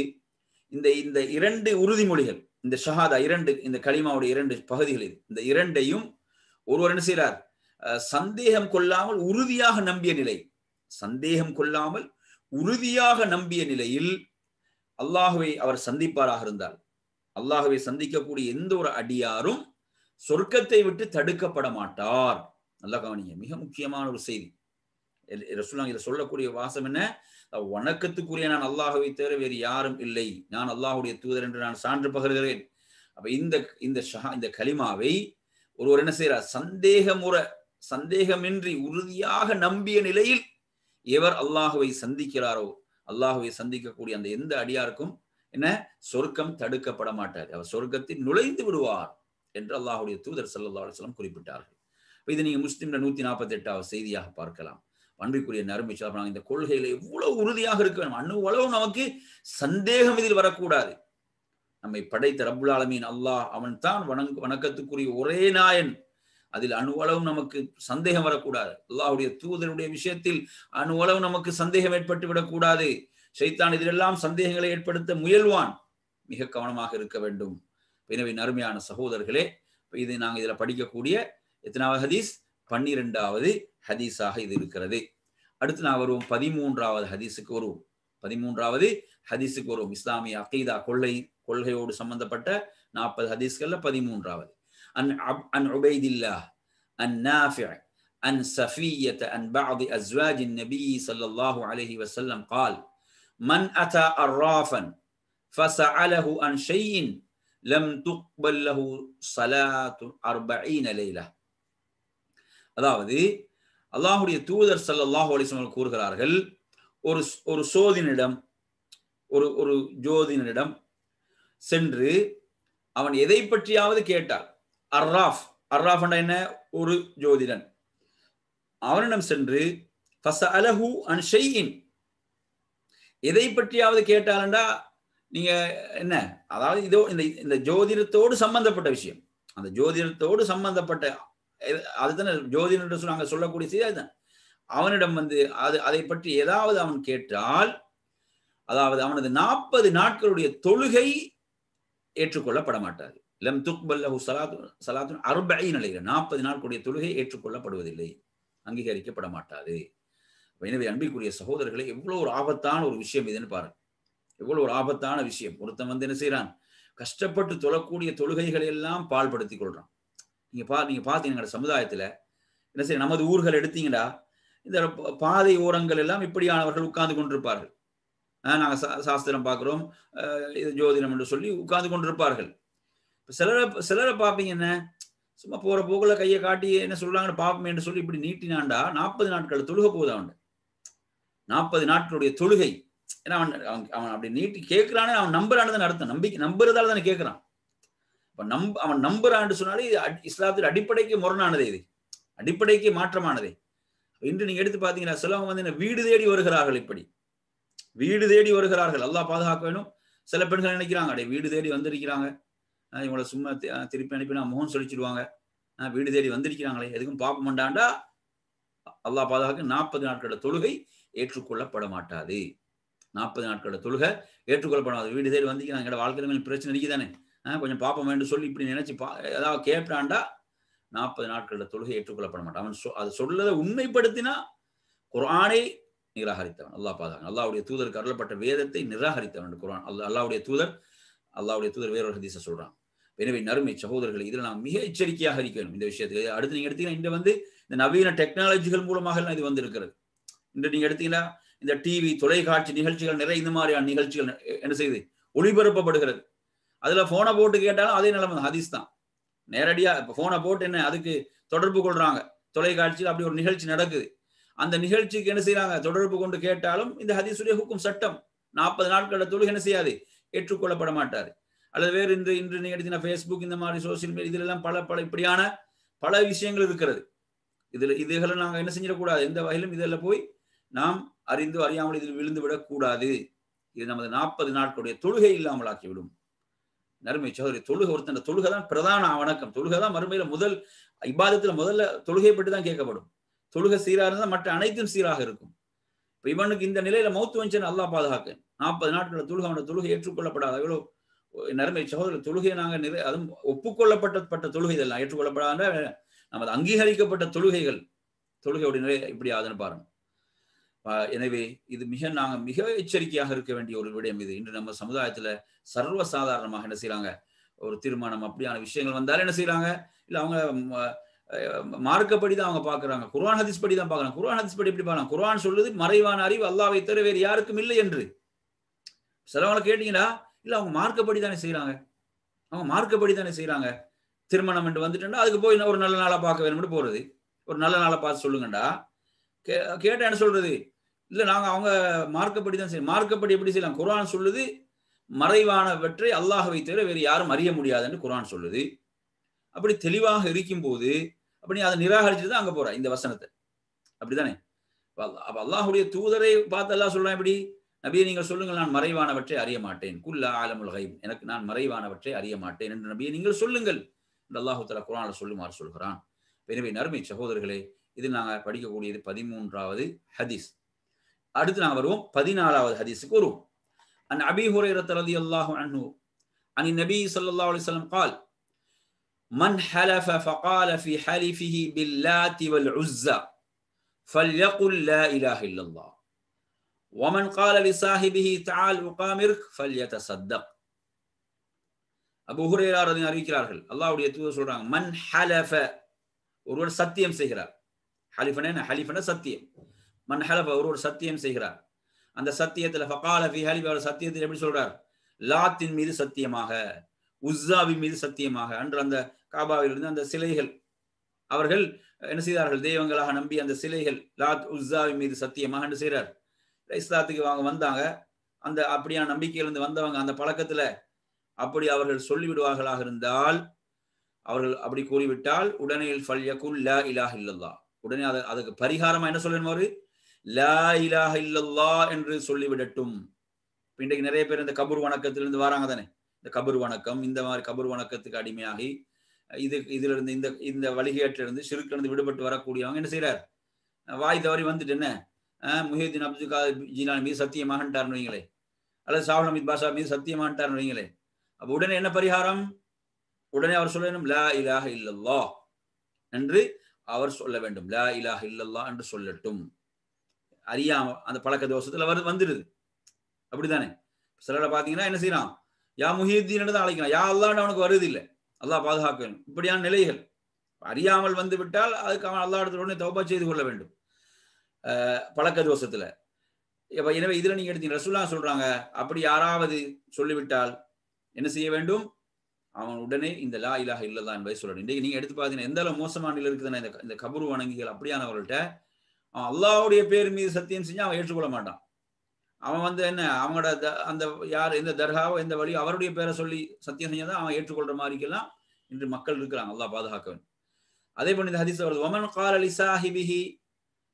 இந்த இரண்டு உறுதிமொழிகள், இந்த ஷஹாதா இரண்டு, இந்த கலிமாவுடைய இரண்டு பகுதிகள், இந்த இரண்டையும் ஒருவர் என்ன செய்கிறார், சந்தேகம் கொள்ளாமல் உறுதியாக நம்பிய நிலை, சந்தேகம் கொள்ளாமல் உறுதியாக நம்பிய நிலையில் அல்லாஹுவை அவர் சந்திப்பாராக இருந்தால், அல்லாஹுவை சந்திக்கக்கூடிய எந்த ஒரு அடியாரும் சொர்க்கத்தை விட்டு தடுக்கப்பட மாட்டார். நல்லா கவனிங்க, மிக முக்கியமான ஒரு செய்தி. ரசூலுல்லாஹ் இதை சொல்லக்கூடிய வாசம் என்ன, வணக்கத்துக்குரிய நான் அல்லாஹுவை தவிர வேறு யாரும் இல்லை, நான் அல்லாஹுடைய தூதர் என்று நான் சான்று பகர்கிறேன். அப்ப இந்த கலிமாவை ஒருவர் என்ன செய்யறார், சந்தேகமின்றி உறுதியாக நம்பிய நிலையில் எவர் அல்லாஹுவை சந்திக்கிறாரோ, அல்லாஹுவை சந்திக்கக்கூடிய அந்த எந்த அடியாருக்கும் என்ன சொர்க்கம் தடுக்கப்பட மாட்டார், அவர் சொர்க்கத்தில் நுழைந்து விடுவார் என்று அல்லாஹுடைய தூதர் ஸல்லல்லாஹு அலைஹி வஸல்லம் குறிப்பிட்டார்கள். இது நீங்க முஸ்லிம்ல 148வது செய்தியாக பார்க்கலாம். அன்பிற்குரிய நறுமை சொல்றாங்க, இந்த கொள்கையில எவ்வளவு உறுதியாக இருக்க வேண்டும், அணுவளவு நமக்கு சந்தேகம் இதில் வரக்கூடாது. நம்மை படைத்த ரப்புல் ஆலமீன் அல்லாஹ், அவன் தான் வணக்கத்துக்குரிய ஒரே நாயன், அதில் அணுவளவும் நமக்கு சந்தேகம் வரக்கூடாது. அல்லாஹ்வுடைய தூதருடைய விஷயத்தில் அணுவளவு நமக்கு சந்தேகம் ஏற்பட்டு விடக்கூடாது. ஷைத்தான் இதிலெல்லாம் சந்தேகங்களை ஏற்படுத்த முயல்வான், மிக கவனமாக இருக்க வேண்டும். எனவே நறுமையான சகோதரர்களே, இது நாங்கள் இதில் படிக்கக்கூடிய எத்தனாவது ஹதீஸ், 12வது ஹதீஸாக இது இருக்கிறது. அடுத்து நான் வருவோம் 13வது ஹதீஸுக்கு வருவோம். 13வது ஹதீஸுக்கு வருவோம். இஸ்லாமிய அகீதா கொள்கையோடு சம்பந்தப்பட்ட 40 ஹதீஸ்கள்ல 13வது. عن عبيد الله النافع عن صفية عن بعض أزواج النبي صلى الله عليه وسلم قال من أتى عرافا فسأله عن شيء لم تقبل له صلاة 40 ليلة. அதாவது அல்லாஹ்வுடைய தூதர் ஸல்லல்லாஹு அலைஹி வஸல்லம் கூறுகிறார்கள், ஒரு சோதினிடம் ஒரு ஜோதினிடம் சென்று அவன் எதை பற்றியாவது கேட்டார். அர்ராஃப் என்ன, ஒரு ஜோதிடன். அவனிடம் சென்று ஃபஸஅலஹு அன் ஷைஇன், எதை பற்றியாவது கேட்டாலண்டா நீங்க என்ன, அதாவது இதோ இந்த ஜோதிடத்தோடு சம்பந்தப்பட்ட விஷயம், அந்த ஜோதிடத்தோடு சம்பந்தப்பட்ட அதுதானே ஜோதிடர் நாங்க சொல்லக்கூடிய செய்தி அதுதான். அவனிடம் அதை பற்றி ஏதாவது அவன் கேட்டால், அதாவது அவனது 40 நாட்களுடைய தொழுகை ஏற்றுக்கொள்ளப்பட மாட்டாது. லம் துக்பல் லஹு ஸலாத்துன் 40 லைலா, 40 நாட்களுடைய தொழுகை ஏற்றுக்கொள்ளப்படுவதில்லை, அங்கீகரிக்கப்பட மாட்டாது. எனவே அன்பிற்குரிய சகோதரர்களை, எவ்வளவு ஒரு ஆபத்தான ஒரு விஷயம் இதுன்னு பாருங்க, எவ்வளவு ஒரு ஆபத்தான விஷயம். ஒருத்தன் என்ன செய்யறான், கஷ்டப்பட்டு தொழக்கூடிய தொழுகைகளை எல்லாம் பால்படுத்திக் கொள்றான். நீங்க பார்த்தீங்கன்னா சமுதாயத்துல என்ன செய்ய, நமது ஊர்கள் எடுத்தீங்கன்னா இந்த பாதை ஓரங்கள் எல்லாம் இப்படியானவர்கள் உட்கார்ந்து கொண்டிருப்பார்கள். நாங்க சாஸ்திரம் பார்க்கிறோம், இது ஜோதிடம் என்று சொல்லி உட்கார்ந்து கொண்டிருப்பார்கள். சிலரை பார்ப்பீங்க, என்ன சும்மா போற போக்குல கையை காட்டி என்ன சொல்றாங்கன்னு பாப்போம் என்று சொல்லி இப்படி நீட்டினாண்டா 40 நாட்கள் தொழுக போகுது அவன். 40 நாட்களுடைய தொழுகை. ஏன்னா அவன் அப்படி நீட்டி கேட்கிறானே, அவன் நம்புறான்னு அர்த்தம். நம்பிக்கை நம்புறதால தானே கேட்கிறான். அவன் நம்புறான்னு சொன்னாலே இஸ்லாத்தின் அடிப்படைக்கு முரணானதே, இது அடிப்படைக்கு மாற்றமானதே. இன்று நீங்க எடுத்து பாத்தீங்கன்னா சிலவங்க வந்து வீடு தேடி வருகிறார்கள். இப்படி வீடு தேடி வருகிறார்கள். அல்லாஹ் பாதுகாக்க வேணும். சில பெண்கள் நினைக்கிறாங்க, அடே வீடு தேடி வந்திருக்கிறாங்க, இவங்களை சும்மா திருப்பி அனுப்பினா முகம் சொல்லிச்சிடுவாங்க, வீடு தேடி வந்திருக்கிறாங்களே எதுக்கும் பாப்ப மாட்டாண்டா அல்லாஹ் பாதுகாக்க 40 நாட்களோட தொழுகை ஏற்றுக்கொள்ளப்பட மாட்டாது. 40 நாட்களோட தொழுகை ஏற்றுக்கொள்ளப்படாது. வீடு தேடி வந்திருக்கிறாங்க, எங்களோட வாழ்க்கையில பிரச்சனை இருக்குதானே, கொஞ்சம் பாப்போம் என்று சொல்லி இப்படி நினைச்சு ஏதாவது கேட்டாண்டா 40 நாட்களோட தொழுகை ஏற்றுக்கொள்ளப்பட மாட்டான். அவன் அது சொல்லதை உண்மைப்படுத்தினா குர்ஆனை நிராகரித்தவன். அல்லாஹ் பாதுகாக்க. அல்லாஹ்வுடைய தூதருக்கு அருளப்பட்ட வேதத்தை நிராகரித்தவன் குர்ஆன். அல்லாஹ்வுடைய தூதர் வேறொரு ஹதீஸை சொல்றான். எனவே நறுமை சகோதரர்களை, இதில் நாம் மிக எச்சரிக்கையாக இருக்கணும் இந்த விஷயத்துக்கு. அடுத்து நீங்க எடுத்தீங்கன்னா இந்த வந்து இந்த நவீன டெக்னாலஜிகள் மூலமாக எல்லாம் இது வந்து இருக்கிறது. இன்று நீங்க எடுத்தீங்கன்னா இந்த டிவி தொலைக்காட்சி நிகழ்ச்சிகள் நிறைய இந்த மாதிரியான நிகழ்ச்சிகள் என்ன செய்யுது, ஒளிபரப்பப்படுகிறது. அதுல போனை போட்டு கேட்டாலும் அதே நிலைமை ஹதீஸ் தான். நேரடியா இப்ப போனை போட்டு என்ன அதுக்கு தொடர்பு கொள்றாங்க. தொலைக்காட்சியில் அப்படி ஒரு நிகழ்ச்சி நடக்குது. அந்த நிகழ்ச்சிக்கு என்ன செய்யறாங்க, தொடர்பு கொண்டு கேட்டாலும் இந்த ஹதீஸுடைய ஹுக்கும் சட்டம் 40 நாட்களோட தொழுகை என்ன செய்யாது, ஏற்றுக்கொள்ளப்பட மாட்டாரு. அல்லது வேறு இன்று நீங்க எடுத்தீங்கன்னா ஃபேஸ்புக் இந்த மாதிரி சோசியல் மீடியா இதுல எல்லாம் பல இப்படியான பல விஷயங்கள் இருக்கிறது. இதுகளை நாங்க என்ன செஞ்சிடக்கூடாது, எந்த வகையிலும் இதெல்லாம் போய் நாம் அறிந்து அறியாமல் இதில் விழுந்து விடக்கூடாது. இது நமது 40 நாட்களுடைய தொழுகை இல்லாமல் ஆக்கிவிடும். நறுமை சகோதரி, ஒருத்தன் தொழுகை தான் பிரதான வணக்கம். தொழுகை தான் மறுமையில முதல் இபாதத்துல முதல்ல தொழுகை பற்றி தான் கேட்கப்படும். தொழுகை சீராக இருந்தால் மற்ற அனைத்தும் சீராக இருக்கும். இப்ப இவனுக்கு இந்த நிலையில மௌத்து வந்துச்சுன்னு அல்லாஹ் பாதுகாக்க. 40 நாட்கள் தொழுகை, அவனோட தொழுகை ஏற்றுக்கொள்ளப்படாத எவ்வளவு நறுமை சகோதரர். தொழுகை நாங்க அதுவும் ஒப்புக்கொள்ளப்பட்ட தொழுகை இதெல்லாம் ஏற்றுக்கொள்ளப்படாத நமது அங்கீகரிக்கப்பட்ட தொழுகையுடைய நிலை இப்படி ஆகுதுன்னு பாருங்க. எனவே இது நாங்க மிக எச்சரிக்கையாக இருக்க வேண்டிய ஒரு விடயம் இது. இன்று நம்ம சமுதாயத்துல சர்வசாதாரணமாக என்ன செய்யறாங்க, ஒரு திருமணம் அப்படியான விஷயங்கள் வந்தாலும் என்ன செய்யறாங்க, இல்ல அவங்க மார்க்கப்படிதான் அவங்க பாக்குறாங்க, குர்ஆன் ஹதீஸ் படி தான் பாக்குறாங்க. குர்ஆன் ஹதீஸ் படி எப்படி பாக்குறாங்க, குர்ஆன் சொல்லுது மறைவான அறிவு அல்லாஹ்வை தவிர வேறு யாருக்கும் இல்லை என்று. சிலவங்களை கேட்டீங்கன்னா இல்ல அவங்க மார்க்கப்படி தானே செய்யறாங்க, திருமணம் என்று வந்துட்டா அதுக்கு போய் ஒரு நல்ல நாளா பார்க்க வேணும்னு போறது. ஒரு நல்ல நாளை பார்த்து சொல்லுங்கண்டா கேட்ட என்ன சொல்றது, இல்ல நாங்க அவங்க மார்க்கப்படி தான் செய்யணும். மார்க்கப்படி எப்படி செய்யலாம், குர்ஆன் சொல்லுது மறைவானவற்றை அல்லாஹ்வை தவிர வேறு யாரும் அறிய முடியாது என்று குர்ஆன் சொல்லுது. அப்படி தெளிவாக இருக்கும் போது அப்படி அதை நிராகரிச்சுட்டு தான் அங்க போற இந்த வசனத்தை. அப்படித்தானே? அப்ப அல்லாஹ்வுடைய தூதரை பார்த்து அல்லாஹ் சொல்றான், எப்படி நபியை நீங்கள் சொல்லுங்கள், நான் மறைவானவற்றை அறிய மாட்டேன், குல்லா ஆலமுல் கைப், எனக்கு நான் மறைவானவற்றை அறிய மாட்டேன் என்று நபியை நீங்கள் சொல்லுங்கள் என்று அல்லாஹ் தஆலா குர்ஆன்ல சொல்லுமாறு சொல்கிறான். எனவே நறுமை சகோதரர்களே, இது நாங்க படிக்கக்கூடியது 13வது ஹதீஸ். அடுத்து நாங்க வருவோம் 14வது ஹதீஸுக்கு வருவோம். அன் அபீ ஹுரைரா ரலியல்லாஹு அன்ஹு அன் நபி ஸல்லல்லாஹு அலைஹி வஸல்லம் قال من حلف فقال في حلفه باللات والعزى فليقل لا اله الا الله ومن قال لصاحبه تعال اقامرك فليتصدق. அபூ ஹுரைரா ரலியல்லாஹு அறிவிக்கிறார்கள், அல்லாஹ்வுடைய தூதர் சொல்றாங்க, மன் ஹலஃப, ஒருவர் சத்தியம் செய்கிறார். ஹலிஃபன சத்தியம். மன் ஹலஃப, ஒருவர் சத்தியம் செய்கிறார். அந்த சத்தியத்துல ஃபகால ஃபீ ஹலிஃபி, அவர் சத்தியத்தில் எப்படி சொல்றார், லாத்தின் மீது சத்தியமாக, உஸ்ஸாவின் மீது சத்தியமாக. அன்று அந்த காபாவில் இருந்து அந்த சிலைகள் அவர்கள் என்ன செய்தார்கள், தெய்வங்களாக நம்பி அந்த சிலைகள் லாத் உஸ்ஸாவின் மீது சத்தியமாக என்று செய்கிறார். இஸ்லாத்துக்கு வந்தாங்க, அந்த அப்படியான நம்பிக்கையிலிருந்து வந்தவங்க அந்த பழக்கத்துல அப்படி அவர்கள் சொல்லிவிடுவார்களாக இருந்தால், அவர்கள் அப்படி கூறிவிட்டால் உடனே ஃபல்யகுல் லா இலாஹ இல்லல்லாஹ், உடனே அதுக்கு பரிகாரமா என்ன சொல்லணும், அவரு லா இலாஹ இல்லல்லாஹ் என்று சொல்லிவிடட்டும். இன்றைக்கு நிறைய பேர் இந்த கபூர் வணக்கத்திலிருந்து வராங்க தானே, இந்த கபூர் வணக்கம், இந்த மாதிரி கபூர் வணக்கத்துக்கு அடிமையாகி இதுல இருந்து இந்த வழிகேட்டிலிருந்து ஷிர்க்ல விடுபட்டு வரக்கூடியவங்க என்ன செய்யறார், வாய் தவறி வந்துட்டு என்ன முஹியுத்தீன் அப்துல் காதிர் ஜீலானி மீது சத்தியமாகட்டார்னு வைங்களே, அல்லது ஷாஹுல் ஹமீத் பாஷா மீது சத்தியமாகட்டார்னு வைங்களே. அப்ப உடனே என்ன பரிகாரம், உடனே அவர் சொல்லணும் லா இலாஹ இல்லல்லாஹ் என்று அவர் சொல்ல வேண்டும். லா இலாஹ இல்லல்லாஹ் என்று சொல்லட்டும். அறியாம அந்த பழக்க தோஷத்துல வந்துடுது. அப்படித்தானே? சிலரை பாத்தீங்கன்னா என்ன செய்யறான், யா முஹியுத்தீன் தான் அழைக்கிறான், யா அல்லாஹ்னு அவனுக்கு வருது இல்லை. அல்லாஹ் பாதுகாக்க வேண்டும். இப்படியான நிலைகள் அறியாமல் வந்து விட்டால் அதுக்கு அவன் அல்லாஹ் இடத்துல உடனே தௌபா செய்து கொள்ள வேண்டும், பழக்க தோஷத்துல. எனவே இதுல நீங்க எடுத்தீங்க, ரசூலுல்லாஹ் சொல்றாங்க, அப்படி யாராவது சொல்லிவிட்டால் என்ன செய்ய வேண்டும், அவன் உடனே இந்த லா இலாஹ இல்லல்லாஹ் என்பதை சொல்லணும். இன்றைக்கு நீங்க எடுத்து பார்த்தீங்கன்னா எந்த அளவு மோசமான நிலையில் இருக்குதுன்னா இந்த கபரு வணங்கிகள் அப்படியானவர்கள்ட்ட அவன் அல்லாஹ்வுடைய பேர் மீது சத்தியம் செஞ்சு அவன் ஏற்றுக்கொள்ள மாட்டான். அவன் வந்து என்ன அவங்களோட அந்த யார் எந்த தர்காவோ எந்த வழியோ அவருடைய பேரை சொல்லி சத்தியம் செஞ்சாதான் அவன் ஏற்றுக்கொள்ற மாதிரிக்கெல்லாம் இன்று மக்கள் இருக்கிறாங்க. அல்லாஹ் பாதுகாக்க வேண்டும். அதே போல இந்த ஹதீஸ் வருது, ஒமன் கால லிசாஹிபிஹி,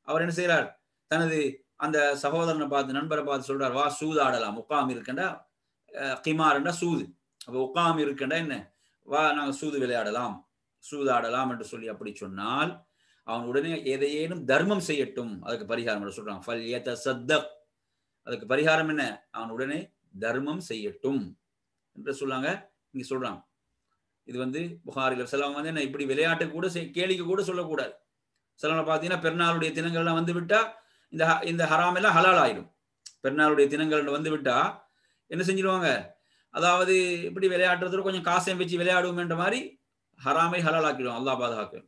அவர் என்ன செய்யறார், தனது அந்த சகோதரனை பார்த்து நண்பரை பார்த்து சொல்றார், வா சூதாடலாம், உட்காம் இருக்கண்டா, கிமார்ண்டா சூது, அப்போ உட்காம் இருக்கண்டா என்ன, வா நாங்கள் சூது விளையாடலாம், சூதாடலாம் என்று சொல்லி அப்படி சொன்னால் அவன் உடனே எதையேனும் தர்மம் செய்யட்டும், அதுக்கு பரிகாரம் சொல்றான், ஃபல் யதஸத்தக், அதுக்கு பரிகாரம் என்ன, அவன் உடனே தர்மம் செய்யட்டும் என்று சொல்லாங்க. இங்க சொல்றான். இது வந்து புகாரில சிலவங்க வந்து என்ன இப்படி விளையாட்டு கூட கேளிக்கை கூட சொல்லக்கூடாது. சிலவங்க பார்த்தீங்கன்னா பெருநாளுடைய தினங்கள்லாம் வந்து விட்டா இந்த ஹராம் எல்லாம் ஹலால் ஆயிடும். பெருநாளுடைய தினங்கள் வந்து விட்டா என்ன செஞ்சிருவாங்க, அதாவது இப்படி விளையாடுறதுல கொஞ்சம் காசையும் வச்சு விளையாடுவோம்ன்ற மாதிரி ஹராமை ஹலால் ஆக்கிடுவோம். அல்லாஹ் பாதுகாக்க.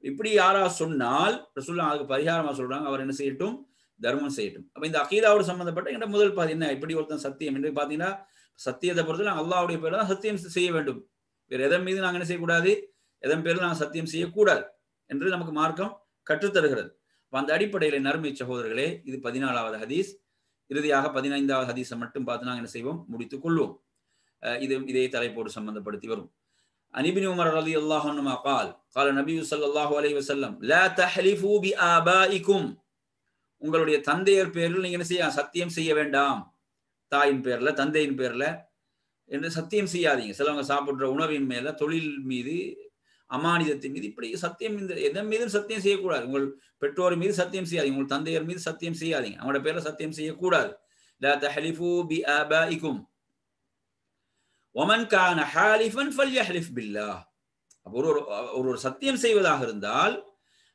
இப்படி யாரா சொன்னால் ரசூலுல்லாஹ் அதுக்கு பரிகாரமா சொல்றாங்க, அவர் என்ன செய்யட்டும், தர்மம் செய்யட்டும். அப்ப இந்த அகீதாவோடு சம்பந்தப்பட்ட என்ற முதல் பாதி என்ன, இப்படி ஒருத்தன் சத்தியம் என்று பார்த்தீங்கன்னா சத்தியத்தை பொறுத்து அல்லாஹ்வுடைய பேர்ல தான் சத்தியம் செய்ய வேண்டும். வேறு எதன் மீது நாங்கள் என்ன செய்யக்கூடாது, எதன் பேரில் நாங்கள் சத்தியம் செய்யக்கூடாது என்று நமக்கு மார்க்கம் கற்றுத்தருகிறது. அந்த அடிப்படையில் நறுமை சகோதரர்களே, இது 14வது ஹதீஸ். இறுதியாக 15வது ஹதீஸை மட்டும் பார்த்து நாங்கள் என்ன செய்வோம், முடித்துக் கொள்வோம். இது இதே தலைப்போடு சம்பந்தப்படுத்தி வரும். عن ابن عمر رضي الله عنهما قال قال النبي صلى الله عليه وسلم لا تحلفوا بآبائكم, உங்களுடைய தந்தையர் பேரில் நீங்க என்ன செய்ய சத்தியம் செய்ய வேண்டாம். தாயின் பேர்ல தந்தையின் பேர்ல என்று சத்தியம் செய்யாதீங்க. சிலவங்க சாப்பிடுற உணவின் மேல, தொழில் மீது, அமானிதத்தின் மீது, இப்படி சத்தியம் இந்த எதன் மீதும் சத்தியம் செய்யக்கூடாது. உங்கள் பெற்றோர் மீது சத்தியம் செய்யாதீங்க, உங்கள் தந்தையர் மீது சத்தியம் செய்யாதீங்க, அவங்களோட பேர்ல சத்தியம் செய்யக்கூடாது. லா தஹலிஃபு பிஆபாஇக்கும் வமன் கான ஹாலிஃபன் ஃபல்யஹ்லிஃப் பில்லாஹ். ஒரு சத்தியம் செய்வதாக இருந்தால்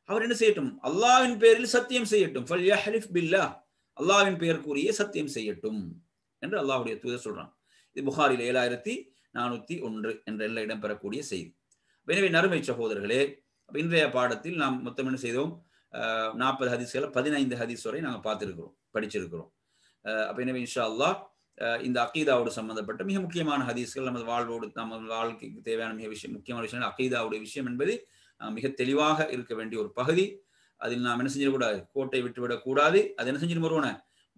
அவர் என்ன செய்யட்டும், அல்லாஹ்வின் பேரில் சத்தியம் செய்யட்டும். ஃபல்யஹ்லிஃப் பில்லாஹ், அல்லாஹ்வின் பெயர் கூறியே சத்தியம் செய்யட்டும் என்று அல்லாஹ்வுடைய தூதர் சொல்றான். இது புகாரில் 7401 என்ற எல்லாம் இடம்பெறக்கூடிய செய்தி. எனவே நறுமை சகோதரர்களே, இன்றைய பாடத்தில் நாம் மொத்தம் என்ன செய்தோம், 40 ஹதீஸ்களை 15 ஹதீஸ் வரை நாங்கள் பார்த்திருக்கிறோம், படிச்சிருக்கிறோம். அப்ப எனவே இன்ஷா அல்லாஹ் இந்த அகீதாவோடு சம்பந்தப்பட்ட மிக முக்கியமான ஹதீஸ்கள், நமது வாழ்வோடு நமது வாழ்க்கைக்கு தேவையான மிக முக்கியமான விஷயம் அகீதாவுடைய விஷயம் என்பது மிக தெளிவாக இருக்க வேண்டிய ஒரு பகுதி. அதில் நாம் என்ன செஞ்சிடக்கூடாது, கோட்டை விட்டுவிடக்கூடாது. அது என்ன செஞ்சிட்டு வருவோன,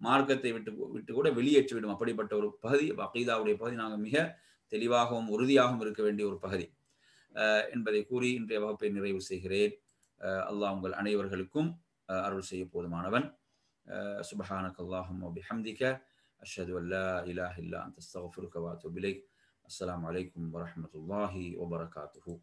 மார்க்கத்தை விட்டு கூட வெளியேற்றிவிடும். அப்படிப்பட்ட ஒரு பகுதி அகீதாவுடைய பகுதி நாங்கள் மிக தெளிவாகவும் உறுதியாகவும் இருக்க வேண்டிய ஒரு பகுதி என்பதை கூறி இன்றைய வகுப்பை நிறைவு செய்கிறேன். அல்லாஹ் உங்கள் அனைவர்களுக்கும் அருள் செய்ய போதுமானவன். சுப்ஹானக அல்லாஹும்ம வ பிஹம்திக அஷ்ஹது அன் லா இலாஹ இல்லா அன்த அஸ்தக்ஃபிருக வ அத்தூபு இலைக். அஸ்ஸலாமு அலைக்கும் வ ரஹ்மத்துல்லாஹி வ பரகாத்துஹு.